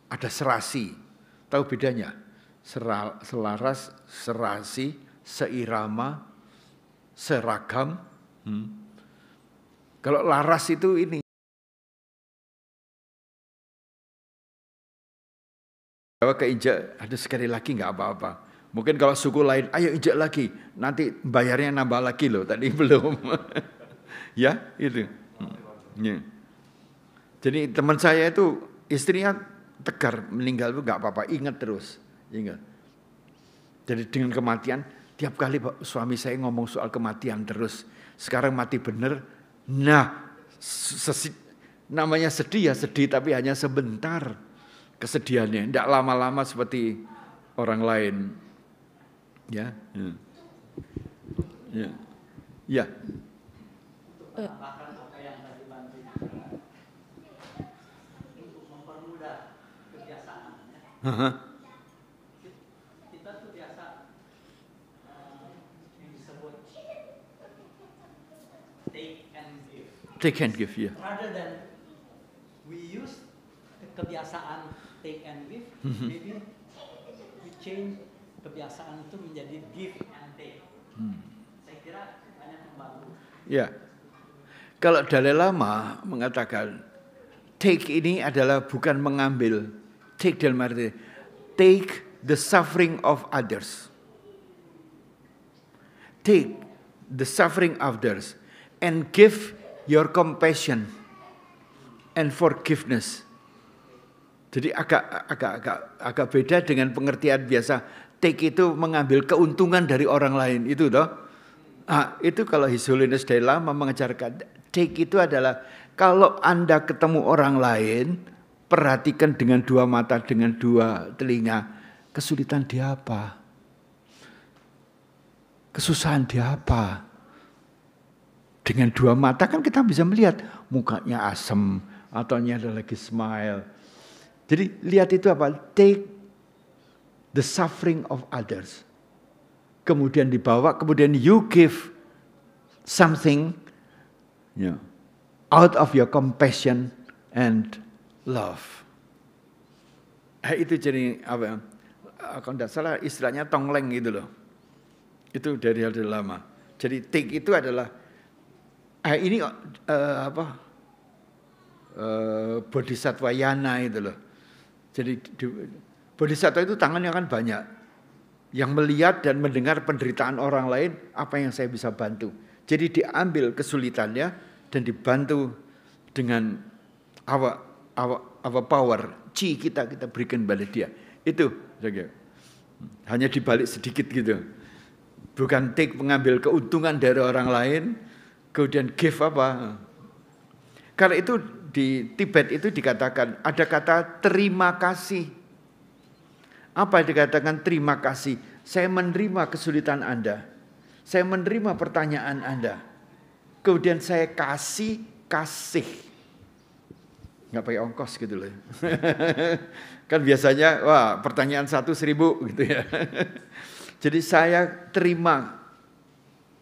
Ada serasi. Tahu bedanya? Selaras, serasi, seirama, seragam. Kalau laras itu ini. Kalau keinjak, ada sekali lagi nggak apa-apa. Mungkin kalau suku lain, ayo injak lagi, nanti bayarnya nambah lagi loh, tadi belum. Ya, itu. Ya. Jadi teman saya itu istrinya tegar, meninggal itu nggak apa-apa, ingat terus. Ingat. Jadi dengan kematian, tiap kali suami saya ngomong soal kematian terus. Sekarang mati bener, nah namanya sedih ya sedih, tapi hanya sebentar kesedihannya. Tidak lama-lama seperti orang lain. Ya, ya, ya. Untuk mempermudah kebiasaannya, kita tuh biasa yang disebut take and give. Take and give, ya. Rather than we use kebiasaan take and give, maybe we change kebiasaan itu menjadi give and take. Saya kira banyak membantu. Ya, kalau Dalai Lama mengatakan take ini adalah bukan mengambil, take dalam arti take the suffering of others, take the suffering of others and give your compassion and forgiveness. Jadi agak beda dengan pengertian biasa. Take itu mengambil keuntungan dari orang lain, itu toh. Itu kalau His Holiness Dalai Lama mengajarkan, take itu adalah kalau Anda ketemu orang lain, perhatikan dengan 2 mata, dengan 2 telinga, kesulitan dia apa? Kesusahan dia apa? Dengan 2 mata kan kita bisa melihat mukanya asem atau ada lagi smile. Jadi lihat itu apa? Take the suffering of others. Kemudian dibawa, kemudian you give something out of your compassion and love. Itu jadi apa? Kalau tidak salah istilahnya tongleng gitu loh. Itu dari hal lama. Jadi take itu adalah ini bodhisattva yana itu loh. Jadi bodhisattva itu tangannya kan banyak. Yang melihat dan mendengar penderitaan orang lain, apa yang saya bisa bantu. Jadi diambil kesulitannya dan dibantu dengan our power, chi kita berikan pada dia. Itu. Hanya dibalik sedikit gitu. Bukan take mengambil keuntungan dari orang lain, kemudian give apa. Karena itu di Tibet itu dikatakan ada kata terima kasih. Apa yang dikatakan terima kasih? Saya menerima kesulitan Anda. Saya menerima pertanyaan Anda. Kemudian saya kasih. Nggak pakai ongkos gitu loh. Kan biasanya, wah pertanyaan 1.000 gitu ya. Jadi saya terima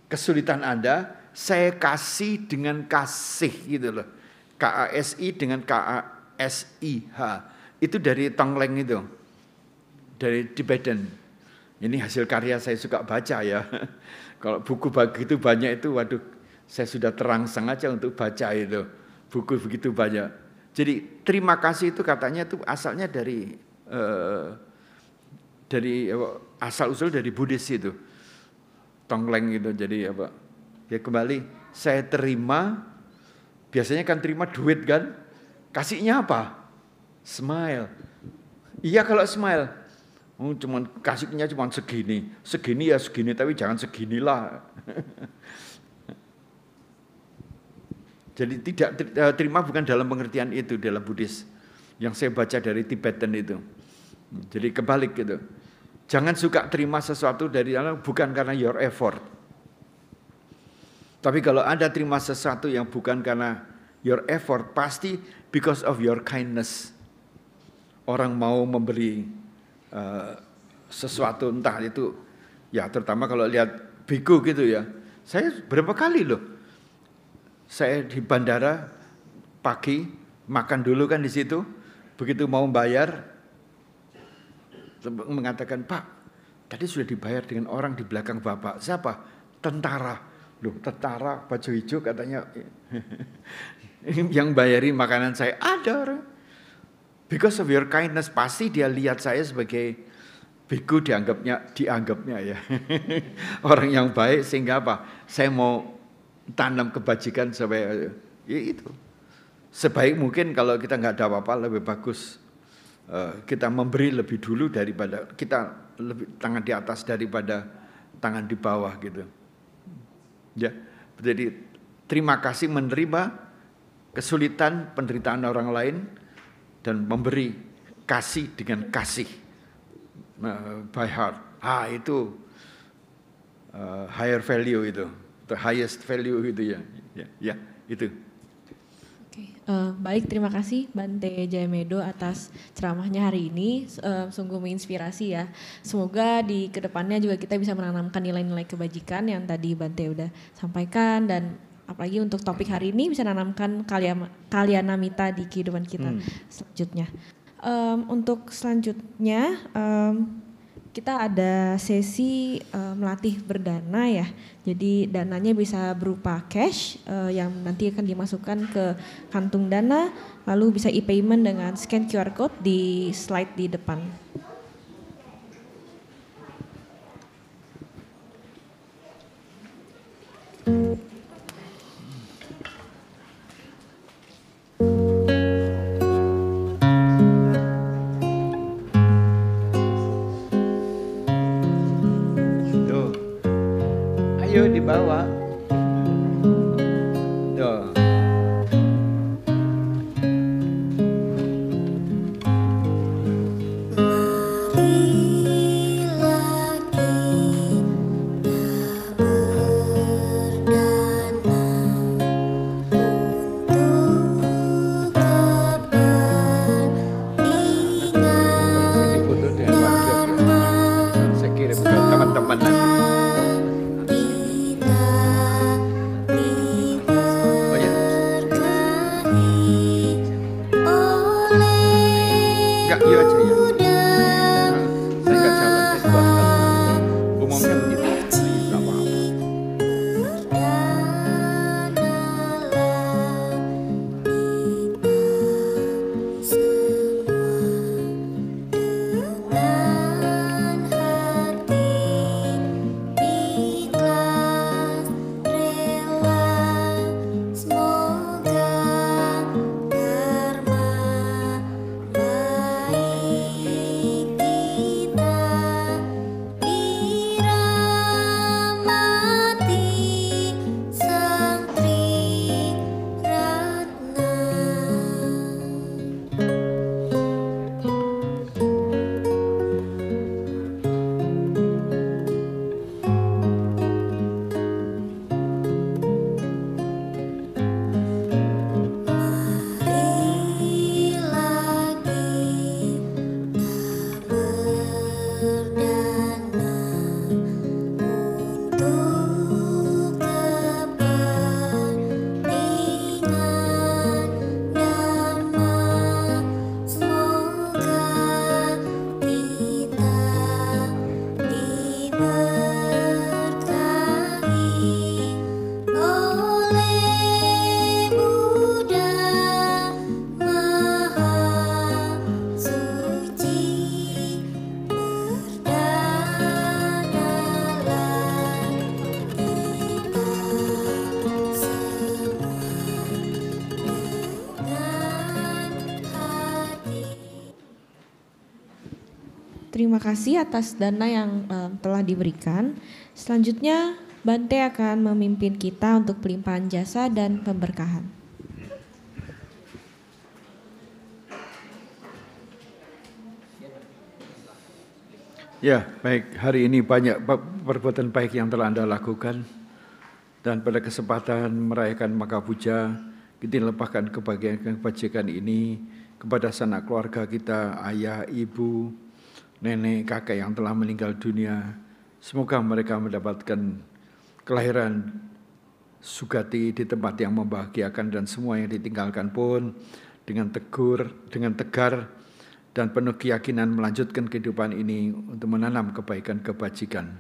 kesulitan Anda, saya kasih dengan kasih gitu loh. KASI dengan KASIH. Itu dari Tonglen itu. Dari Tibetan. Ini hasil karya saya suka baca ya. Kalau buku begitu banyak itu, waduh, saya sudah terangsang aja untuk baca itu. Buku begitu banyak. Jadi terima kasih itu katanya itu asalnya dari asal usul dari Buddhis itu. Tonglen itu. Jadi apa? Ya kembali saya terima. Biasanya kan terima duit kan? Kasihnya apa? Smile. Iya kalau smile. Cuman kasihnya cuma segini ya segini, tapi jangan seginilah. Jadi tidak terima bukan dalam pengertian itu dalam Buddhis yang saya baca dari Tibetan itu. Jadi kebalik gitu. Jangan suka terima sesuatu dari Allah bukan karena your effort. Tapi kalau Anda terima sesuatu yang bukan karena your effort, pasti because of your kindness. Orang mau memberi sesuatu entah itu ya terutama kalau lihat biku gitu ya. Saya berapa kali loh. Saya di bandara pagi makan dulu kan di situ. Begitu mau bayar mengatakan, "Pak, tadi sudah dibayar dengan orang di belakang Bapak." Siapa? Tentara. Loh, tentara baju hijau katanya. Yang bayari makanan saya ada orang. Because of your kindness, pasti dia lihat saya sebagai biku dianggapnya ya. Orang yang baik sehingga apa? Saya mau tanam kebajikan supaya ya itu. Sebaik mungkin kalau kita nggak ada apa-apa lebih bagus kita memberi lebih dulu daripada kita lebih tangan di atas daripada tangan di bawah gitu. Ya, jadi terima kasih menerima kesulitan penderitaan orang lain dan memberi kasih dengan kasih by heart. Itu higher value itu, the highest value itu ya, ya itu. Oke, baik, terima kasih Bante Jayamedo atas ceramahnya hari ini, sungguh menginspirasi ya. Semoga di kedepannya juga kita bisa menanamkan nilai-nilai kebajikan yang tadi Bante udah sampaikan dan apalagi untuk topik hari ini bisa menanamkan kalyanamita di kehidupan kita selanjutnya. Untuk selanjutnya kita ada sesi melatih berdana ya. Jadi dananya bisa berupa cash yang nanti akan dimasukkan ke kantung dana, lalu bisa e-payment dengan scan QR code di slide di depan. Ayo dibawa. Tuh. Foto dengan warga. Saya kirim ke teman-teman nanti. Enggak, iya aja ya. Saya enggak jalan, saya buat umumnya begitu. Enggak apa-apa. Semoga karma baik terima kasih atas dana yang telah diberikan. Selanjutnya Bante akan memimpin kita untuk pelimpahan jasa dan pemberkahan. Ya, baik. Hari ini banyak perbuatan baik yang telah Anda lakukan. Dan pada kesempatan merayakan Maka Puja, kita limpahkan kebajikan ini kepada sanak keluarga kita, ayah, ibu, nenek, kakek yang telah meninggal dunia. Semoga mereka mendapatkan kelahiran sugati di tempat yang membahagiakan, dan semua yang ditinggalkan pun dengan tegar, dan penuh keyakinan melanjutkan kehidupan ini untuk menanam kebaikan kebajikan.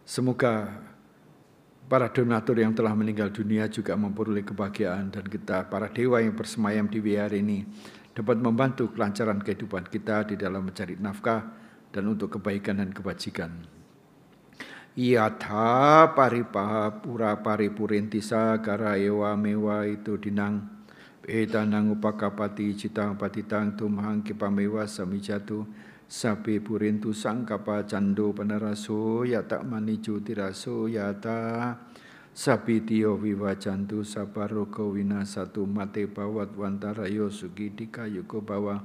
Semoga para donatur yang telah meninggal dunia juga memperoleh kebahagiaan, dan kita para dewa yang bersemayam di wihara ini dapat membantu kelancaran kehidupan kita di dalam mencari nafkah dan untuk kebaikan dan kebajikan. Yatha paripaha pura paripurintisa kara ewa mewa itu dinang Etanang upakapati citang patitang tumhang kipamewa samijatu sapi purintu sangkapa cando panaraso yata manicu tiraso yata sapi tio vivacantu saparoko winasatu mate bawat wantarayo sugi dikayuko bawa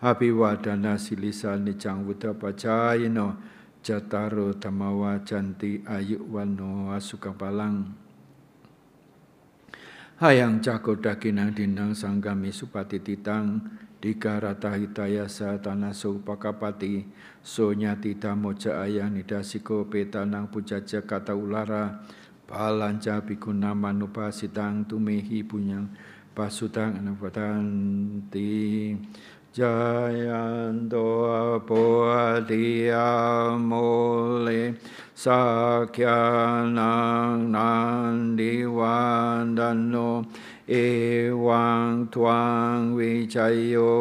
abiwadana silisa nicang wuda pacayino jataro tamawa canti ayu wano asukapalang Hayang cakoda kinang dinang sanggami supati titang dikarata hitayasa tanaso pakapati sonyati moja ayang nidasiko petanang pujaja kata ulara balanca bikuna manupa sitang tumehi punyang pasutang anapatanti Jayanto apoadia mole sakyanang nandiwandano ewang tuang wijayo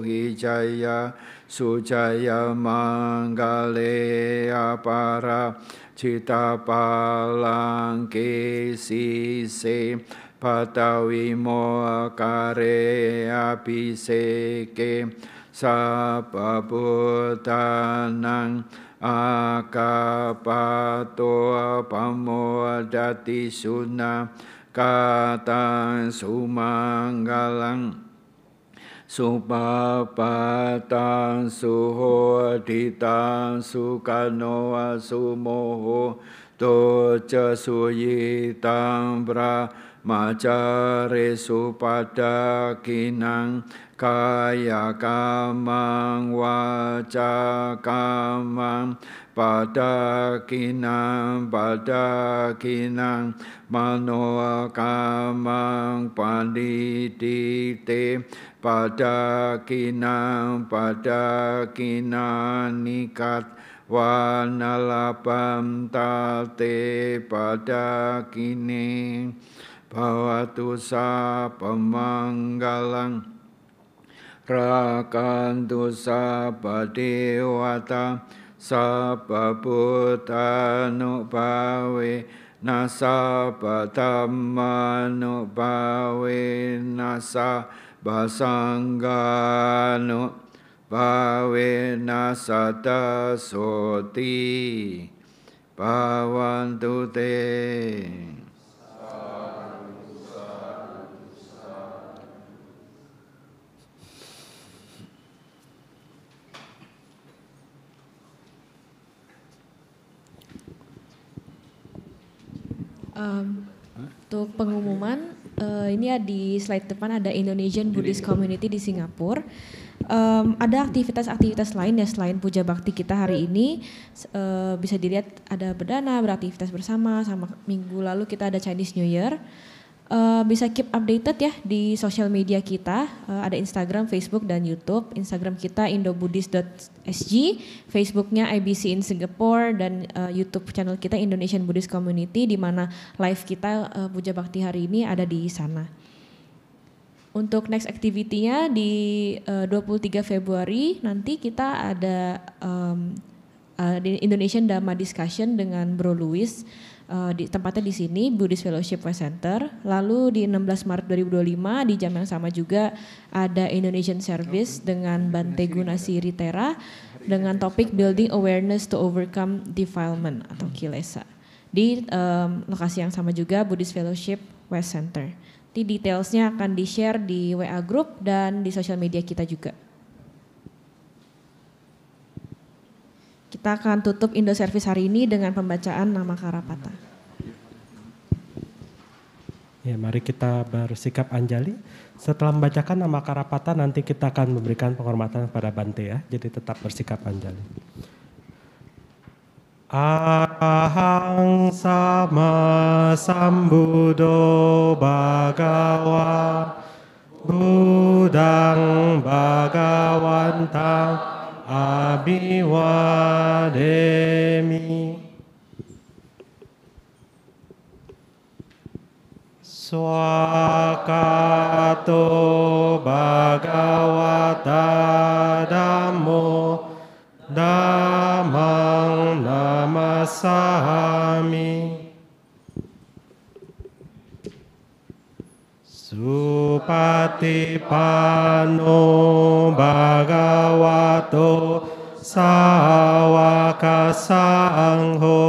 hijaya sujaya manggale apara cita palang kesise Patawi moakare abhiseke sababutanang akapato pamodati suna katang sumanggalang supapatang suhoditang sukanoa sumoho toja suyitang Macare supada kinang kaya kamang waca kamang pada kinang mano kamang pandidite pada kinang nikat wanalapam tate pada kini Bhavatu sa pemanggalang rakantu sabba dewata sabba bhutanubhave nasabba dhammanubhave nasabba sanghānubhave nasada soti bhavantu te. Untuk pengumuman, ini di slide depan ada Indonesian Buddhist Community di Singapura. Ada aktivitas-aktivitas lain ya selain puja bakti kita hari ini. Bisa dilihat ada berdana, beraktivitas bersama, sama minggu lalu kita ada Chinese New Year. Bisa keep updated ya di sosial media kita, ada Instagram, Facebook, dan YouTube. Instagram kita indobuddhist.sg, Facebooknya IBC in Singapore, dan YouTube channel kita Indonesian Buddhist Community, di mana live kita puja bakti hari ini ada di sana. Untuk next activity-nya di 23 Februari nanti kita ada di Indonesian Dhamma Discussion dengan Bro Louis. Tempatnya di sini Buddhist Fellowship West Center. Lalu di 16 Maret 2025 di jam yang sama juga ada Indonesian Service dengan Bante Gunasiri Tera dengan topik Building Awareness to Overcome Defilement atau Kilesa. Di lokasi yang sama juga Buddhist Fellowship West Center. Nanti detailsnya akan di-share di WA Group dan di sosial media kita juga. Kita akan tutup Indo Service hari ini dengan pembacaan nama Karapata. Ya, mari kita bersikap anjali. Setelah membacakan nama Karapata, nanti kita akan memberikan penghormatan kepada Bante ya. Jadi tetap bersikap anjali. Ahang sama sambuddho bhagawa Buddhang bhagawantang Abhiwademi Swakato bhagavata dhammo dhammang namasami Supatipanno bhagavato sawaka sangho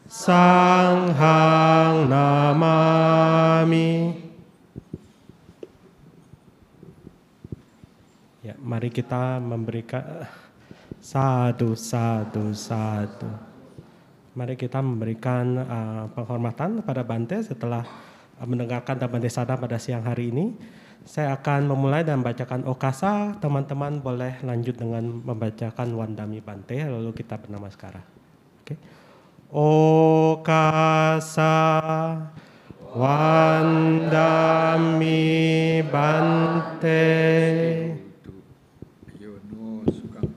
sanghang namami. Ya, mari kita memberikan sadu. Mari kita memberikan penghormatan kepada Bante setelah mendengarkan Dhamma Desana pada siang hari ini. Saya akan memulai dan membacakan Okasa. Teman-teman boleh lanjut dengan membacakan Wandami Bante, lalu kita bernamaskara. Oke. Okasa Wandami Bante. Yono Sukang